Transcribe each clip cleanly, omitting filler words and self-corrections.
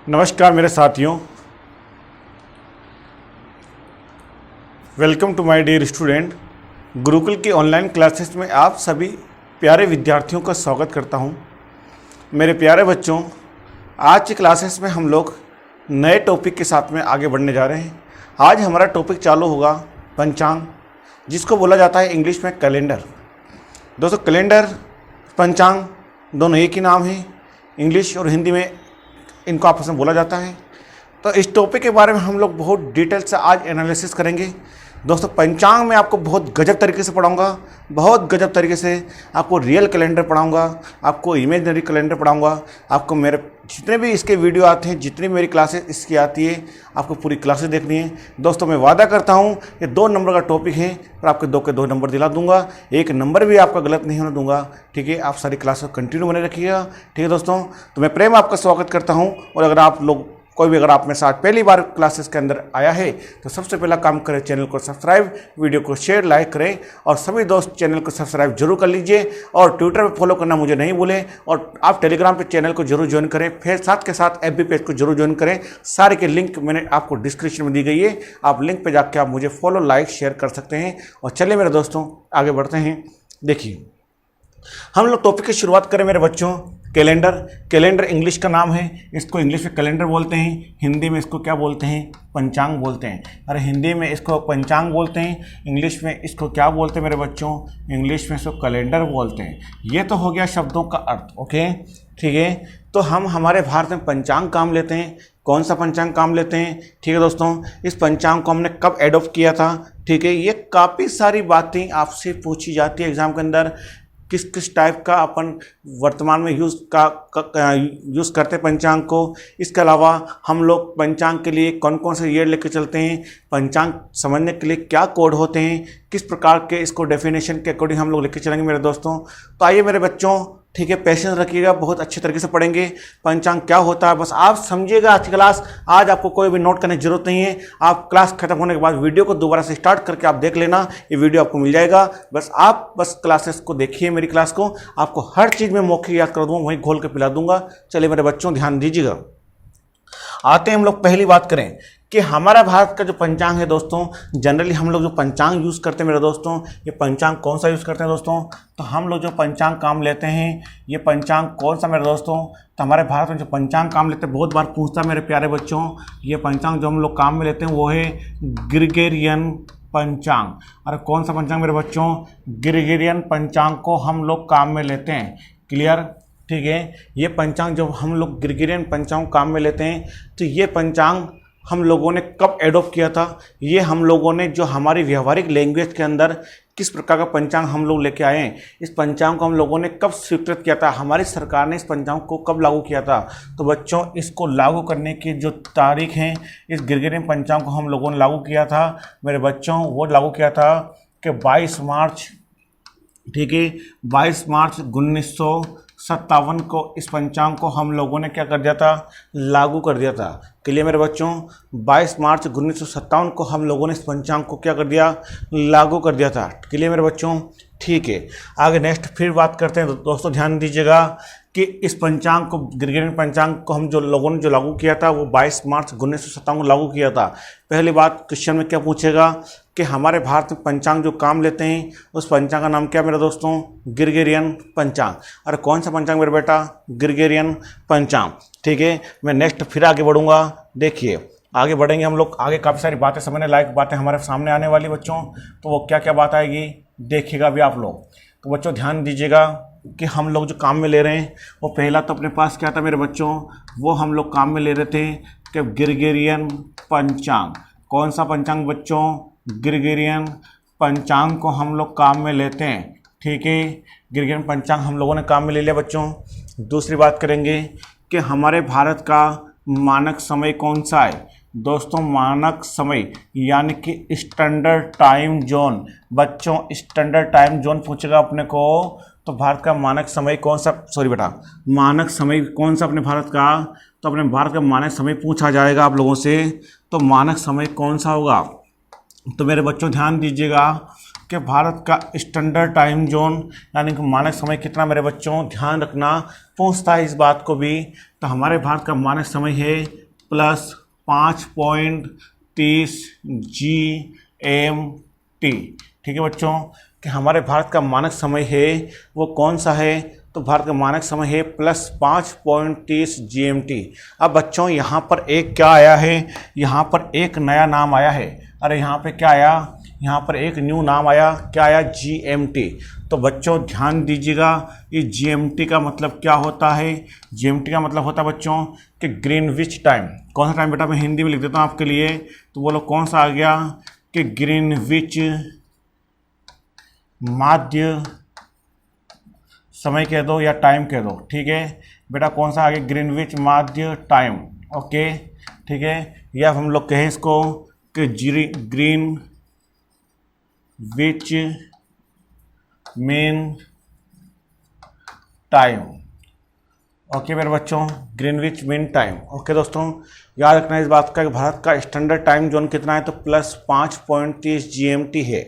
नमस्कार मेरे साथियों, welcome to my dear student. Gurukul की ऑनलाइन क्लासेस में आप सभी प्यारे विद्यार्थियों का स्वागत करता हूं। मेरे प्यारे बच्चों, आज की क्लासेस में हम लोग नए टॉपिक के साथ में आगे बढ़ने जा रहे हैं। आज हमारा टॉपिक चालू होगा पंचांग, जिसको बोला जाता है इंग्लिश में कैलेंडर। दोस्तों, कैलेंडर पंचांग दोनों एक ही नाम है। इंग्लिश और हिंदी में इनको आपस में बोला जाता है। तो इस टॉपिक के बारे में हम लोग बहुत डिटेल से आज एनालिसिस करेंगे। दोस्तों, पंचांग में आपको बहुत गजब तरीके से पढ़ाऊंगा, बहुत गजब तरीके से आपको रियल कैलेंडर पढ़ाऊंगा, आपको इमेजनरी कैलेंडर पढ़ाऊंगा। आपको मेरे जितने भी इसके वीडियो आते हैं, जितनी मेरी क्लासेस इसकी आती है, आपको पूरी क्लासेस देखनी है। दोस्तों, मैं वादा करता हूं ये 2 नंबर का टॉपिक है और आपके 2 के 2 नंबर दिला दूंगा। 1 नंबर भी आपका गलत नहीं होने दूंगा। ठीक है, आप सारी क्लासेस कंटिन्यू बने रखिएगा। ठीक है दोस्तों, तो मैं प्रेम आपका स्वागत करता हूँ। और अगर आप लोग कोई भी अगर आप मेरे साथ पहली बार क्लासेस के अंदर आया है तो सबसे पहला काम करें, चैनल को सब्सक्राइब, वीडियो को शेयर, लाइक करें और सभी दोस्त चैनल को सब्सक्राइब जरूर कर लीजिए। और ट्विटर पे फॉलो करना मुझे नहीं भूलें और आप टेलीग्राम पे चैनल को जरूर ज्वाइन करें। फिर साथ के साथ एफबी पेज को जरूर ज्वाइन करें। सारे के लिंक मैंने आपको डिस्क्रिप्शन में दी गई है। आप लिंक पर जाकर आप मुझे फॉलो, लाइक, शेयर कर सकते हैं। और चलिए मेरे दोस्तों आगे बढ़ते हैं। देखिए, हम लोग टॉपिक की शुरुआत करें मेरे बच्चों। कैलेंडर, कैलेंडर इंग्लिश का नाम है। इसको इंग्लिश में कैलेंडर बोलते हैं, हिंदी में इसको क्या बोलते हैं? पंचांग बोलते हैं। अरे हिंदी में इसको पंचांग बोलते हैं, इंग्लिश में इसको क्या बोलते हैं मेरे बच्चों? इंग्लिश में इसको कैलेंडर बोलते हैं। ये तो हो गया शब्दों का अर्थ। ओके, ठीक है। तो हम हमारे भारत में पंचांग काम लेते हैं। कौन सा पंचांग काम लेते हैं? ठीक है दोस्तों, इस पंचांग को हमने कब एडॉप्ट किया था? ठीक है, ये काफ़ी सारी बातें आपसे पूछी जाती है एग्जाम के अंदर। किस किस टाइप का अपन वर्तमान में यूज़ करते हैं पंचांग को। इसके अलावा हम लोग पंचांग के लिए कौन कौन से ईयर लेके चलते हैं, पंचांग समझने के लिए क्या कोड होते हैं, किस प्रकार के इसको डेफिनेशन के अकॉर्डिंग हम लोग लेके चलेंगे मेरे दोस्तों। तो आइए मेरे बच्चों, ठीक है, पेशेंस रखिएगा, बहुत अच्छे तरीके से पढ़ेंगे। पंचांग क्या होता है बस आप समझिएगा आज की क्लास। आज आपको कोई भी नोट करने की जरूरत नहीं है। आप क्लास खत्म होने के बाद वीडियो को दोबारा से स्टार्ट करके आप देख लेना, ये वीडियो आपको मिल जाएगा। बस क्लासेस को देखिए, मेरी क्लास को। आपको हर चीज़ में मौके याद कर दूंगा, वहीं घोल के पिला दूंगा। चलिए मेरे बच्चों ध्यान दीजिएगा। आते हैं हम लोग, पहली बात करें कि हमारा भारत का जो पंचांग है दोस्तों, जनरली हम लोग जो पंचांग यूज़ करते हैं मेरे दोस्तों, ये पंचांग कौन सा यूज़ करते हैं दोस्तों? तो हम लोग जो पंचांग काम लेते हैं, ये पंचांग कौन सा मेरे दोस्तों? तो हमारे भारत में जो पंचांग काम लेते हैं, बहुत बार पूछता है मेरे प्यारे बच्चों, ये पंचांग जो हम लोग काम में लेते हैं वो है ग्रिगोरियन पंचांग। अरे कौन सा पंचांग मेरे बच्चों? ग्रिगोरियन पंचांग को हम लोग काम में लेते हैं। क्लियर? ठीक है, ये पंचांग जो हम लोग ग्रिगोरियन पंचांग काम में लेते हैं, तो ये पंचांग हम लोगों ने कब एडॉप्ट किया था? ये हम लोगों ने जो हमारी व्यवहारिक लैंग्वेज के अंदर किस प्रकार का पंचांग हम लोग लेके आए हैं, इस पंचांग को हम लोगों ने कब स्वीकृत किया था, हमारी सरकार ने इस पंचांग को कब लागू किया था? तो बच्चों, इसको लागू करने की जो तारीख है, इस ग्रिगोरियन पंचांग को हम लोगों ने लागू किया था मेरे बच्चों, वो लागू किया था कि 22 मार्च, ठीक है, 22 मार्च 1957 को इस पंचांग को हम लोगों ने क्या कर दिया था? लागू कर दिया था। क्लियर मेरे बच्चों? 22 मार्च 1957 को हम लोगों ने इस पंचांग को क्या कर दिया? लागू कर दिया था। क्लियर मेरे बच्चों? ठीक है, आगे नेक्स्ट फिर बात करते हैं। दोस्तों ध्यान दीजिएगा कि इस पंचांग को, ग्रिगोरियन पंचांग को हम जो लोगों ने जो लागू किया था वो 22 मार्च 1957 को लागू किया था। पहली बात क्वेश्चन में क्या पूछेगा कि हमारे भारत में पंचांग जो काम लेते हैं उस पंचांग का नाम क्या मेरे दोस्तों? ग्रिगोरियन पंचांग। अरे कौन सा पंचांग मेरे बेटा? ग्रिगोरियन पंचांग। ठीक है, मैं नेक्स्ट फिर आगे बढ़ूंगा। देखिए, आगे बढ़ेंगे हम लोग, आगे काफ़ी सारी बातें समझने लायक बातें हमारे सामने आने वाली बच्चों। तो वो क्या क्या बात आएगी देखिएगा भी आप लोग। तो बच्चों ध्यान दीजिएगा कि हम लोग जो काम में ले रहे हैं वो पहला तो अपने पास क्या था मेरे बच्चों? वो हम लोग काम में ले रहे थे कि ग्रिगोरियन पंचांग। कौन सा पंचांग बच्चों? ग्रिगोरियन पंचांग को हम लोग काम में लेते हैं। ठीक है, ग्रिगोरियन पंचांग हम लोगों ने काम में ले लिया बच्चों। दूसरी बात करेंगे कि हमारे भारत का मानक समय कौन सा है दोस्तों? मानक समय यानी कि स्टैंडर्ड टाइम जोन। बच्चों, स्टैंडर्ड टाइम जोन पूछेगा अपने को तो भारत का मानक समय कौन सा, सॉरी बेटा, मानक समय कौन सा अपने भारत का? तो अपने भारत का मानक समय पूछा जाएगा आप लोगों से, तो मानक समय कौन सा होगा? तो मेरे बच्चों ध्यान दीजिएगा कि भारत का स्टैंडर्ड टाइम जोन यानी कि मानक समय कितना मेरे बच्चों, ध्यान रखना पूछता है इस बात को भी। तो हमारे भारत का मानक समय है +5.30 GMT। ठीक है बच्चों, कि हमारे भारत का मानक समय है वो कौन सा है, तो भारत का मानक समय है +5.30 GMT। अब बच्चों यहाँ पर एक क्या आया है, यहाँ पर एक नया नाम आया है। अरे यहाँ पे क्या आया, यहाँ पर एक न्यू नाम आया, क्या आया, GMT। तो बच्चों ध्यान दीजिएगा, ये GMT का मतलब क्या होता है। GMT का मतलब होता है बच्चों कि ग्रीनविच टाइम। कौन सा टाइम बेटा, मैं हिंदी में लिख देता हूँ आपके लिए, तो बोलो कौन सा आ गया कि ग्रीनविच माध्य समय कह दो या टाइम कह दो। ठीक है बेटा, कौन सा आ गया, ग्रीनविच माध्य टाइम। ओके ठीक है, या हम लोग कहें इसको कि green which mean time. Okay मेरे बच्चों, ग्रीनविच मीन टाइम। ओके दोस्तों, याद रखना इस बात का कि भारत का स्टैंडर्ड टाइम जोन कितना है, तो +5.30 GMT है।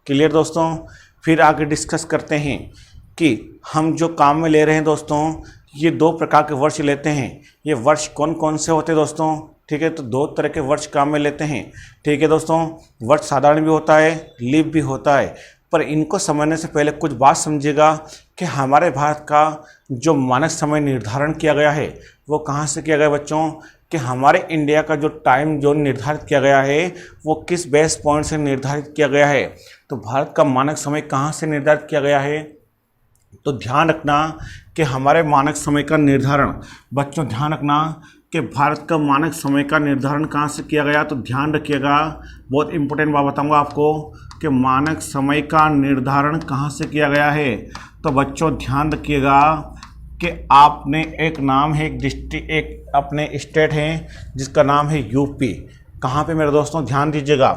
क्लियर दोस्तों। फिर आगे डिस्कस करते हैं कि हम जो काम में ले रहे हैं दोस्तों, ये 2 प्रकार के वर्ष लेते हैं। ये वर्ष कौन कौन से होते हैं दोस्तों, ठीक है, तो 2 तरह के वर्ष काम में लेते हैं। ठीक है दोस्तों, वर्ष साधारण भी होता है, लीप भी होता है। पर इनको समझने से पहले कुछ बात समझिएगा कि हमारे भारत का जो मानक समय निर्धारण किया गया है वो कहाँ से किया गया बच्चों, कि हमारे इंडिया का जो टाइम जोन निर्धारित किया गया है वो किस बेस पॉइंट से निर्धारित किया गया है। तो भारत का मानक समय कहाँ से निर्धारित किया गया है, तो ध्यान रखना कि हमारे मानक समय का निर्धारण, बच्चों ध्यान रखना कि भारत का मानक समय का निर्धारण कहाँ से किया गया। तो ध्यान रखिएगा, बहुत इंपॉर्टेंट बात बताऊंगा आपको कि मानक समय का निर्धारण कहाँ से किया गया है। तो बच्चों ध्यान रखिएगा कि आपने एक नाम है, एक डिस्ट्रिक्ट, एक अपने स्टेट है जिसका नाम है यूपी। कहाँ पे मेरे दोस्तों, ध्यान दीजिएगा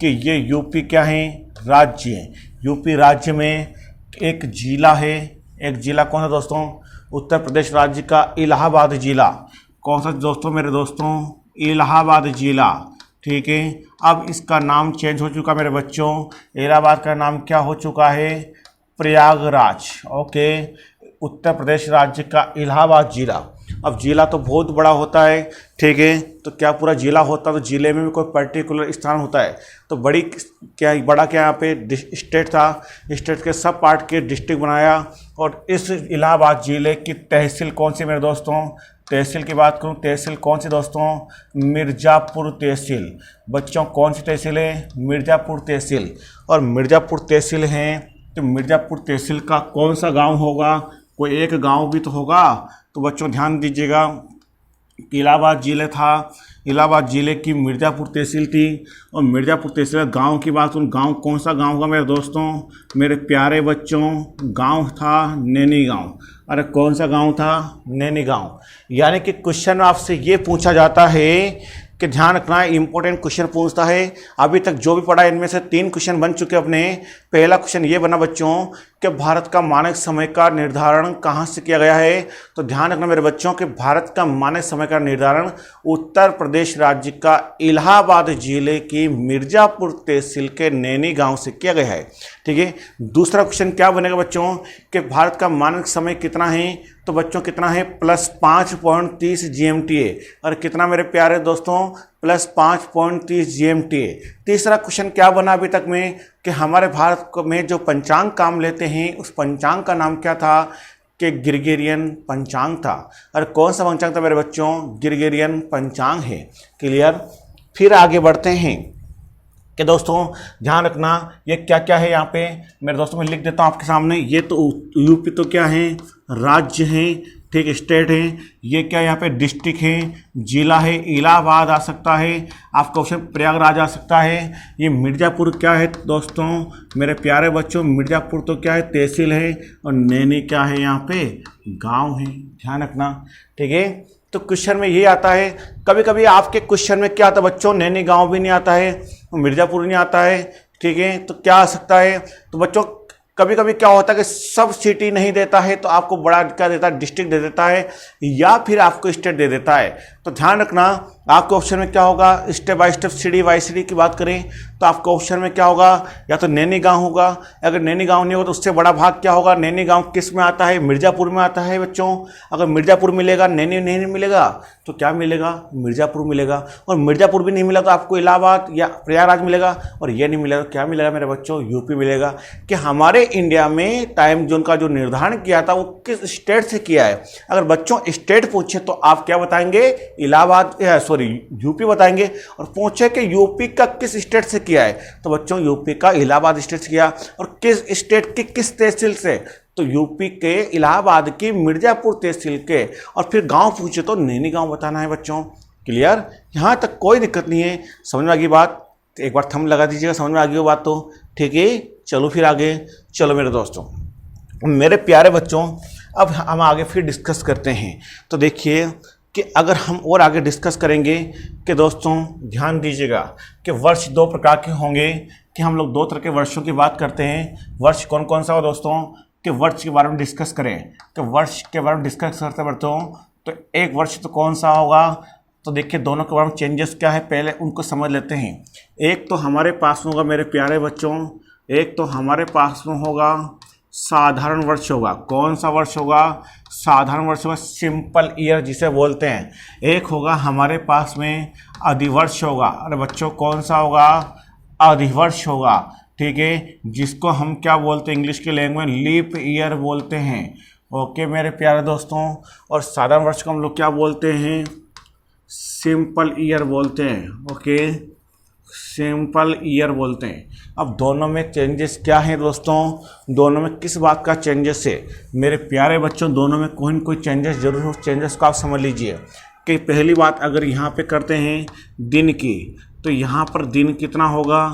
कि ये यूपी क्या है, राज्य है। यूपी राज्य में एक जिला है, एक जिला कौन सा दोस्तों, उत्तर प्रदेश राज्य का इलाहाबाद जिला। कौन सा दोस्तों मेरे दोस्तों, इलाहाबाद जिला। ठीक है, अब इसका नाम चेंज हो चुका मेरे बच्चों, इलाहाबाद का नाम क्या हो चुका है, प्रयागराज। ओके, उत्तर प्रदेश राज्य का इलाहाबाद जिला। अब जिला तो बहुत बड़ा होता है, ठीक है, तो क्या पूरा जिला होता है, तो जिले में भी कोई पर्टिकुलर स्थान होता है। तो बड़ी क्या बड़ा क्या यहाँ पे स्टेट था, स्टेट के सब पार्ट के डिस्ट्रिक्ट बनाया। और इस इलाहाबाद जिले की तहसील कौन सी मेरे दोस्तों, तहसील की बात करूँ, तहसील कौन सी दोस्तों, मिर्ज़ापुर तहसील। बच्चों कौन सी तहसील है, मिर्ज़ापुर तहसील। और मिर्ज़ापुर तहसील है तो मिर्ज़ापुर तहसील का कौन सा गांव होगा, कोई एक गांव भी तो होगा। तो बच्चों ध्यान दीजिएगा, इलाहाबाद जिले था, इलाहाबाद जिले की मिर्ज़ापुर तहसील थी। और मिर्ज़ापुर तहसील गांव की बात करूँ, गांव कौन सा गांव होगा मेरे दोस्तों, मेरे प्यारे बच्चों, गांव था नैनी गांव। अरे कौन सा गांव था, नैनी गांव। यानी कि क्वेश्चन आपसे ये पूछा जाता है कि ध्यान रखना, इंपॉर्टेंट क्वेश्चन पूछता है। अभी तक जो भी पढ़ा इनमें से 3 क्वेश्चन बन चुके अपने। पहला क्वेश्चन ये बना बच्चों कि भारत का मानक समय का निर्धारण कहाँ से किया गया है। तो ध्यान रखना मेरे बच्चों कि भारत का मानक समय का निर्धारण उत्तर प्रदेश राज्य का इलाहाबाद जिले की मिर्ज़ापुर तहसील के नैनी गांव से किया गया है। ठीक है, दूसरा क्वेश्चन क्या बनेगा बच्चों कि भारत का मानक समय कितना है। तो बच्चों कितना है, +5.30 GMT है। और कितना मेरे प्यारे दोस्तों, +5.30 GMT है। तीसरा क्वेश्चन क्या बना अभी तक में कि हमारे भारत में जो पंचांग काम लेते हैं उस पंचांग का नाम क्या था, कि ग्रिगोरियन पंचांग था। और कौन सा पंचांग था मेरे बच्चों, ग्रिगोरियन पंचांग है। क्लियर। फिर आगे बढ़ते हैं कि दोस्तों ध्यान रखना ये क्या क्या है यहाँ पे मेरे दोस्तों, मैं लिख देता हूँ आपके सामने। ये तो यूपी तो क्या है, राज्य है, ठीक, स्टेट है। ये क्या यहाँ पे डिस्ट्रिक्ट है, जिला है, इलाहाबाद आ सकता है, आपका ऑप्शन प्रयागराज आ सकता है। ये मिर्ज़ापुर क्या है दोस्तों मेरे प्यारे बच्चों, मिर्ज़ापुर तो क्या है, तहसील है। और नैनी क्या है, यहाँ पे गांव है। ध्यान रखना, ठीक है। तो क्वेश्चन में ये आता है, कभी कभी आपके क्वेश्चन में क्या आता है बच्चों, नैनी गांव भी नहीं आता है, मिर्ज़ापुर नहीं आता है, ठीक है। तो क्या आ सकता है, तो बच्चों कभी कभी क्या होता है कि सब सिटी नहीं देता है तो आपको बड़ा क्या देता है, डिस्ट्रिक्ट दे देता है, या फिर आपको स्टेट दे देता है। तो ध्यान रखना आपके ऑप्शन में क्या होगा, स्टेप बाय स्टेप सीढ़ी बाय सीढ़ी की बात करें तो आपके ऑप्शन में क्या होगा, या तो नैनी गांव होगा, अगर नैनी गांव नहीं होगा तो उससे बड़ा भाग क्या होगा, नैनी गांव किस में आता है, मिर्ज़ापुर में आता है बच्चों। अगर मिर्ज़ापुर मिलेगा, नैनी नहीं मिलेगा तो क्या मिलेगा, मिर्ज़ापुर मिलेगा। और मिर्ज़ापुर भी नहीं मिला तो आपको इलाहाबाद या प्रयागराज मिलेगा, और ये नहीं मिलेगा तो क्या मिलेगा मेरे बच्चों, यूपी मिलेगा। कि हमारे इंडिया में टाइम जोन का जो निर्धारण किया था वो किस स्टेट से किया है। अगर बच्चों स्टेट पूछे तो आप क्या बताएंगे, इलाहाबाद यूपी बताएंगे, और पूछे कि यूपी का किस स्टेट से किया है तो बच्चों यूपी का इलाहाबाद स्टेट से किया। और किस स्टेट की किस तहसील से, तो यूपी के इलाहाबाद की मिर्ज़ापुर तहसील के। और फिर गांव पूछे तो नैनी गांव बताना है बच्चों। क्लियर, यहाँ तक कोई दिक्कत नहीं है, समझ में आ गई बात। एक बार थंब लगा दीजिएगा, समझ में आ गई वो बात तो ठीक है। चलो फिर आगे चलो मेरे दोस्तों, मेरे प्यारे बच्चों, अब हम आगे फिर डिस्कस करते हैं। तो देखिए कि अगर हम और आगे डिस्कस करेंगे कि दोस्तों ध्यान दीजिएगा कि वर्ष दो प्रकार के होंगे, कि हम लोग दो तरह के वर्षों की बात करते हैं। वर्ष कौन कौन सा हो दोस्तों, कि वर्ष के बारे में डिस्कस करें, कि वर्ष के बारे में डिस्कस करते बच्चों तो एक वर्ष तो कौन सा होगा। तो देखिए दोनों के बारे में चेंजेस क्या है पहले उनको समझ लेते हैं। एक तो हमारे पास में होगा मेरे प्यारे बच्चों, एक तो हमारे पास में होगा साधारण वर्ष होगा। कौन सा वर्ष होगा, साधारण वर्ष होगा, सिंपल ईयर जिसे बोलते हैं। एक होगा हमारे पास में अधिवर्ष होगा। अरे बच्चों कौन सा होगा, अधिवर्ष होगा, ठीक है, जिसको हम क्या बोलते हैं इंग्लिश के लैंग्वेज में लीप ईयर बोलते हैं। ओके मेरे प्यारे दोस्तों, और साधारण वर्ष को हम लोग क्या बोलते हैं, सिंपल ईयर बोलते हैं। ओके सिंपल ईयर बोलते हैं। अब दोनों में चेंजेस क्या है दोस्तों, दोनों में किस बात का चेंजेस है मेरे प्यारे बच्चों, दोनों में कोई न कोई चेंजेस जरूर हो। चेंजेस को आप समझ लीजिए कि पहली बात अगर यहाँ पे करते हैं दिन की, तो यहाँ पर दिन कितना होगा,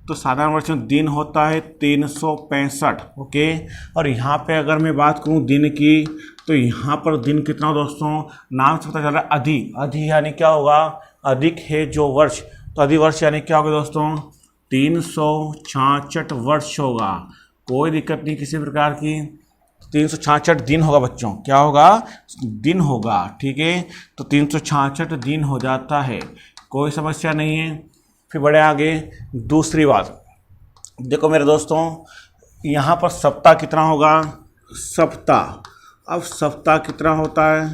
तो साधारण वर्ष में दिन होता है 365। ओके, और यहाँ पे अगर मैं बात करूँ दिन की, तो यहाँ पर दिन कितना दोस्तों, नाम से पता चल रहा है अधि यानी क्या होगा, अधिक है जो वर्ष, तो अधिवर्ष यानी क्या होगा दोस्तों, 366 वर्ष होगा। कोई दिक्कत नहीं किसी प्रकार की, 366 दिन होगा बच्चों, क्या होगा, दिन होगा, ठीक है। तो 366 दिन हो जाता है, कोई समस्या नहीं है। फिर बढ़े आगे, दूसरी बात देखो मेरे दोस्तों, यहाँ पर सप्ताह कितना होगा, सप्ताह। अब सप्ताह कितना होता है,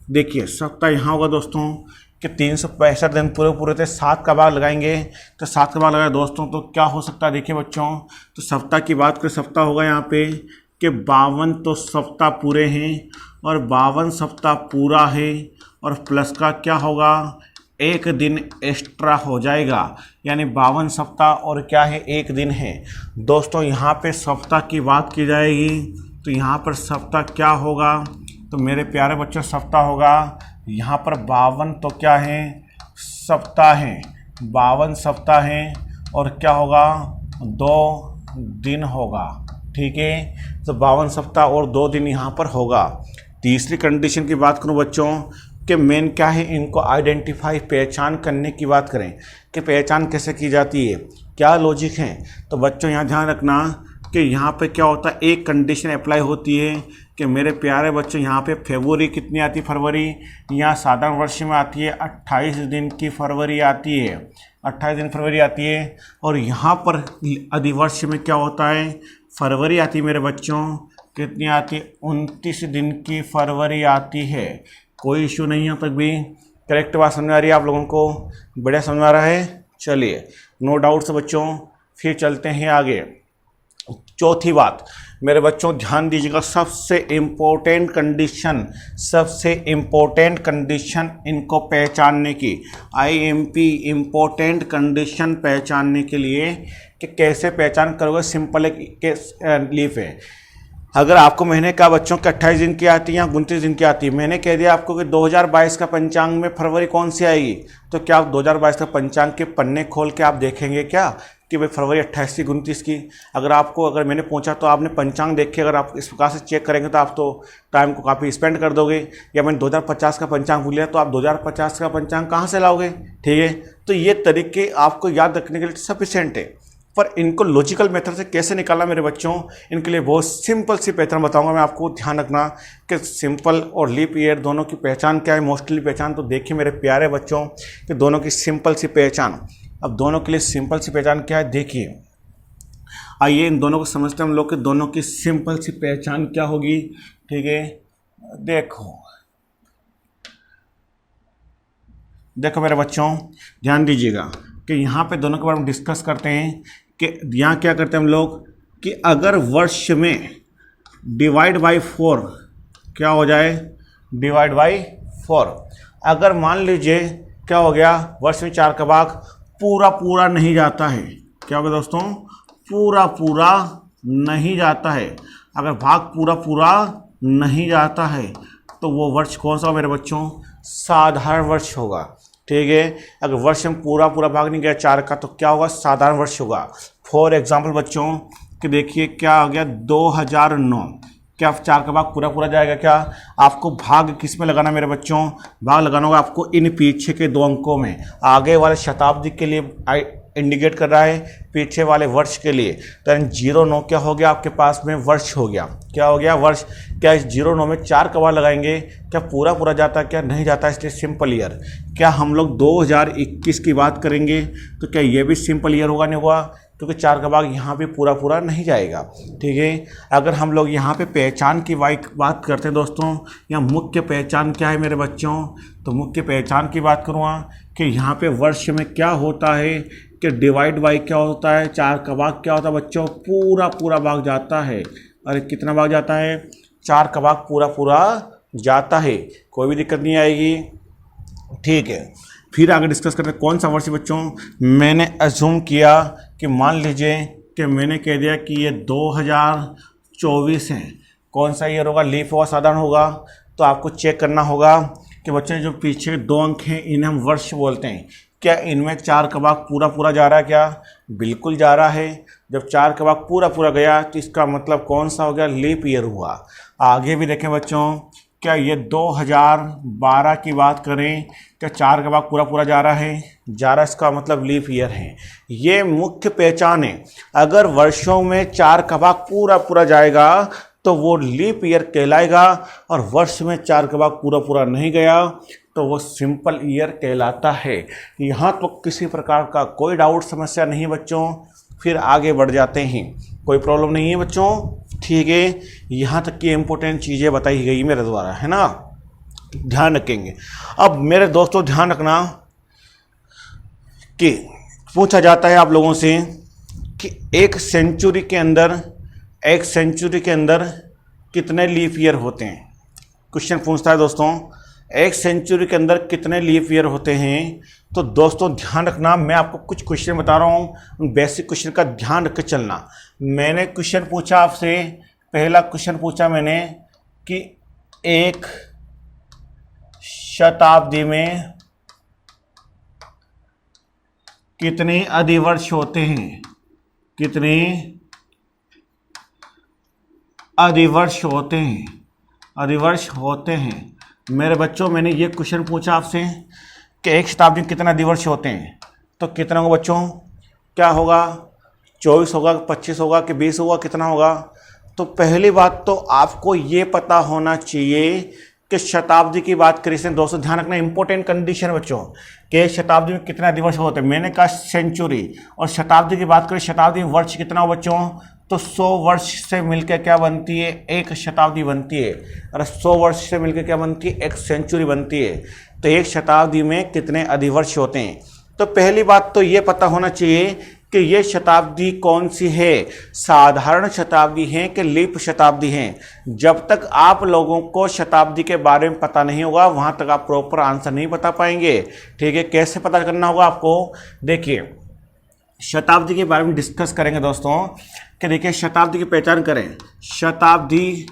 देखिए सप्ताह यहाँ होगा दोस्तों कि 365 दिन पूरे पूरे थे, 7 का भाग लगाएंगे तो 7 का भाग लगाए दोस्तों तो क्या हो सकता है, देखिए बच्चों, तो सप्ताह की बात करें, सप्ताह होगा यहाँ पे कि 52 तो सप्ताह पूरे हैं, और 52 सप्ताह पूरा है, और प्लस का क्या होगा, एक दिन एक्स्ट्रा हो जाएगा, यानी 52 सप्ताह और क्या है, एक दिन है दोस्तों। यहाँ पे सप्ताह की बात की जाएगी तो यहाँ पर सप्ताह क्या होगा, तो मेरे प्यारे बच्चों सप्ताह होगा यहाँ पर 52 तो क्या है, सप्ताह हैं, 52 सप्ताह हैं, और क्या होगा, 2 दिन होगा, ठीक है। तो 52 सप्ताह और 2 दिन यहाँ पर होगा। तीसरी कंडीशन की बात करूँ बच्चों कि मेन क्या है, इनको आइडेंटिफाई पहचान करने की बात करें कि पहचान कैसे की जाती है, क्या लॉजिक है। तो बच्चों यहाँ ध्यान रखना कि यहाँ पे क्या होता है, एक कंडीशन अप्लाई होती है कि मेरे प्यारे बच्चों यहाँ पे फरवरी कितनी आती है, फरवरी यहाँ साधारण वर्ष में आती है 28 दिन की फरवरी आती है, 28 दिन फरवरी आती है। और यहाँ पर अधिवर्ष में क्या होता है, फरवरी आती है मेरे बच्चों, कितनी आती है, 29 दिन की फरवरी आती है। कोई इशू नहीं है, तक भी करेक्ट बात समझ आ रही है आप लोगों को, बढ़िया समझ आ रहा है। चलिए नो डाउट से बच्चों फिर चलते हैं आगे। चौथी बात मेरे बच्चों ध्यान दीजिएगा, सबसे इम्पोर्टेंट कंडीशन इनको पहचानने की, IMP इम्पोर्टेंट कंडीशन पहचानने के लिए कि कैसे पहचान करोगे, सिंपल एक लीफ है। अगर आपको महीने का बच्चों के 28 दिन की आती है या 29 दिन की आती है, मैंने कह दिया आपको कि 2022 का पंचांग में फरवरी कौन सी आएगी, तो क्या आप 2022 का पंचांग के पन्ने खोल के आप देखेंगे क्या कि भाई फरवरी 28 की 29 की। अगर मैंने पूछा तो आपने पंचांग देख के अगर आप इस प्रकार से चेक करेंगे तो आप तो टाइम को काफ़ी स्पेंड कर दोगे। या मैंने 2050 का पंचांग भूल लिया तो आप 2050 का पंचांग कहाँ से लाओगे, ठीक है। तो ये तरीके आपको याद रखने के लिए सफिशिएंट है। पर इनको लॉजिकल मेथड से कैसे निकालना मेरे बच्चों, इनके लिए बहुत सिंपल सी पैटर्न बताऊंगा मैं आपको। ध्यान रखना कि सिंपल और लीप ईयर दोनों की पहचान क्या है, मोस्टली पहचान। तो देखिए मेरे प्यारे बच्चों कि दोनों की सिंपल सी पहचान। अब दोनों के लिए सिंपल सी पहचान क्या है, देखिए आइए इन दोनों को समझते हैं हम लोग कि दोनों की सिंपल सी पहचान क्या होगी। ठीक है, देखो मेरे बच्चों ध्यान दीजिएगा कि यहाँ पे दोनों के बारे में डिस्कस करते हैं कि यहाँ क्या करते हैं हम लोग कि अगर वर्ष में डिवाइड बाई 4 क्या हो जाए, डिवाइड बाई 4। अगर मान लीजिए क्या हो गया, वर्ष में 4 का भाग पूरा पूरा नहीं जाता है, क्या होगा दोस्तों, पूरा पूरा नहीं जाता है। अगर भाग पूरा पूरा नहीं जाता है तो वो वर्ष कौन सा मेरे बच्चों, साधारण वर्ष होगा। ठीक है, अगर वर्ष में पूरा पूरा भाग नहीं गया 4 का तो क्या होगा, साधारण वर्ष होगा। फॉर एग्जाम्पल बच्चों कि देखिए क्या हो गया 2009, क्या 4 का भाग पूरा पूरा जाएगा क्या? आपको भाग किस में लगाना मेरे बच्चों, भाग लगाना होगा आपको इन पीछे के 2 अंकों में। आगे वाले शताब्दी के लिए इंडिकेट कर रहा है, पीछे वाले वर्ष के लिए। तो 09 क्या हो गया आपके पास में, वर्ष हो गया। क्या हो गया, वर्ष। क्या इस 09 में 4 का भाग लगाएंगे, क्या पूरा पूरा जाता है, क्या नहीं जाता, इसलिए सिंपल ईयर। क्या हम लोग 2021 की बात करेंगे तो क्या ये भी सिंपल ईयर होगा, नहीं होगा, क्योंकि 4 का भाग यहाँ पे पूरा पूरा नहीं जाएगा। ठीक है, अगर हम लोग यहाँ पे पहचान की बात करते हैं दोस्तों, यहाँ मुख्य पहचान क्या है मेरे बच्चों, तो मुख्य पहचान की बात करूँगा कि यहाँ पे वर्ष में क्या होता है कि डिवाइड बाई क्या होता है, 4 का भाग क्या होता है बच्चों, पूरा पूरा भाग जाता है। अरे कितना भाग जाता है, 4 का भाग पूरा पूरा जाता है, कोई भी दिक्कत नहीं आएगी। ठीक है, फिर आगे डिस्कस करते हैं कौन सा वर्ष बच्चों। मैंने अज्यूम किया कि मान लीजिए कि मैंने कह दिया कि ये 2024 है, कौन सा ईयर होगा, लीप होगा, साधारण होगा। तो आपको चेक करना होगा कि बच्चे जो पीछे 2 अंक हैं इन्हें हम वर्ष बोलते हैं। क्या इनमें 4 का भाग पूरा पूरा जा रहा है क्या, बिल्कुल जा रहा है। जब 4 का भाग पूरा पूरा गया तो इसका मतलब कौन सा हो गया, लीप ईयर हुआ। आगे भी देखें बच्चों, क्या ये 2012 की बात करें, क्या 4 का भाग पूरा पूरा जा रहा है, जा रहा है, इसका मतलब लीप ईयर है। ये मुख्य पहचान है। अगर वर्षों में 4 का भाग पूरा पूरा जाएगा तो वो लीप ईयर कहलाएगा, और वर्ष में 4 का भाग पूरा पूरा नहीं गया तो वो सिंपल ईयर कहलाता है। यहाँ तो किसी प्रकार का कोई डाउट समस्या नहीं बच्चों, फिर आगे बढ़ जाते हैं, कोई प्रॉब्लम नहीं है बच्चों। ठीक है, यहाँ तक की इम्पोर्टेंट चीज़ें बताई गई मेरे द्वारा, है ना, ध्यान रखेंगे। अब मेरे दोस्तों ध्यान रखना कि पूछा जाता है आप लोगों से कि एक सेंचुरी के अंदर कितने लीप ईयर होते हैं। क्वेश्चन पूछता है दोस्तों, एक सेंचुरी के अंदर कितने लीप ईयर होते हैं। तो दोस्तों ध्यान रखना, मैं आपको कुछ क्वेश्चन बता रहा हूँ, बेसिक क्वेश्चन का ध्यान रख के चलना। मैंने क्वेश्चन पूछा आपसे, पहला क्वेश्चन पूछा मैंने कि एक शताब्दी में कितने अधिवर्ष होते हैं, कितने अधिवर्ष होते हैं। मेरे बच्चों मैंने ये क्वेश्चन पूछा आपसे कि एक शताब्दी में कितने अधिवर्ष होते हैं, तो कितना होगा बच्चों, क्या होगा, 24 होगा, 25 होगा कि 20 होगा, कितना होगा। तो पहली बात तो आपको ये पता होना चाहिए कि शताब्दी की बात करें। इसमें दोस्तों ध्यान रखना, इंपॉर्टेंट कंडीशन बच्चों कि शताब्दी में कितने अधिवर्ष होते हैं। मैंने कहा सेंचुरी, और शताब्दी की बात करें, शताब्दी में वर्ष कितना हो बच्चों, तो 100 वर्ष से मिलकर क्या बनती है, एक शताब्दी बनती है। और 100 वर्ष से मिलकर क्या बनती है, एक सेंचुरी बनती है। तो एक शताब्दी में कितने अधिवर्ष होते हैं। तो पहली बात तो ये पता होना चाहिए कि ये शताब्दी कौन सी है, साधारण शताब्दी है कि लीप शताब्दी है। जब तक आप लोगों को शताब्दी के बारे में पता नहीं होगा वहाँ तक आप प्रॉपर आंसर नहीं बता पाएंगे। ठीक है, कैसे पता करना होगा आपको, देखिए शताब्दी के बारे में डिस्कस करेंगे दोस्तों कि देखिए शताब्दी की पहचान करें, शताब्दी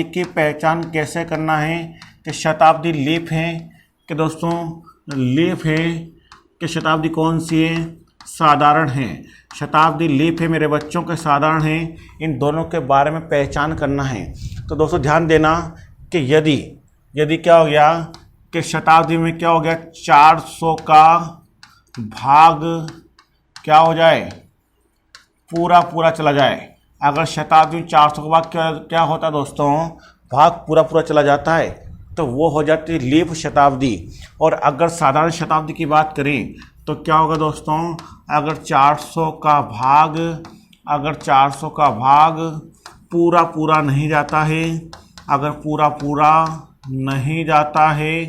की पहचान कैसे करना है कि शताब्दी लीप है कि दोस्तों लीप है कि शताब्दी कौन सी है, साधारण है। शताब्दी लीप है मेरे बच्चों के, साधारण है। इन दोनों के बारे में पहचान करना है। तो दोस्तों ध्यान देना कि यदि क्या हो गया कि शताब्दी में क्या हो गया, 400 का भाग क्या हो जाए, पूरा पूरा चला जाए। अगर शताब्दी में 400 के बाद क्या होता है दोस्तों, भाग पूरा पूरा चला जाता है, तो वो हो जाती है लीप शताब्दी। और अगर साधारण शताब्दी की बात करें तो क्या होगा दोस्तों, अगर 400 का भाग पूरा पूरा नहीं जाता है, अगर पूरा पूरा नहीं जाता है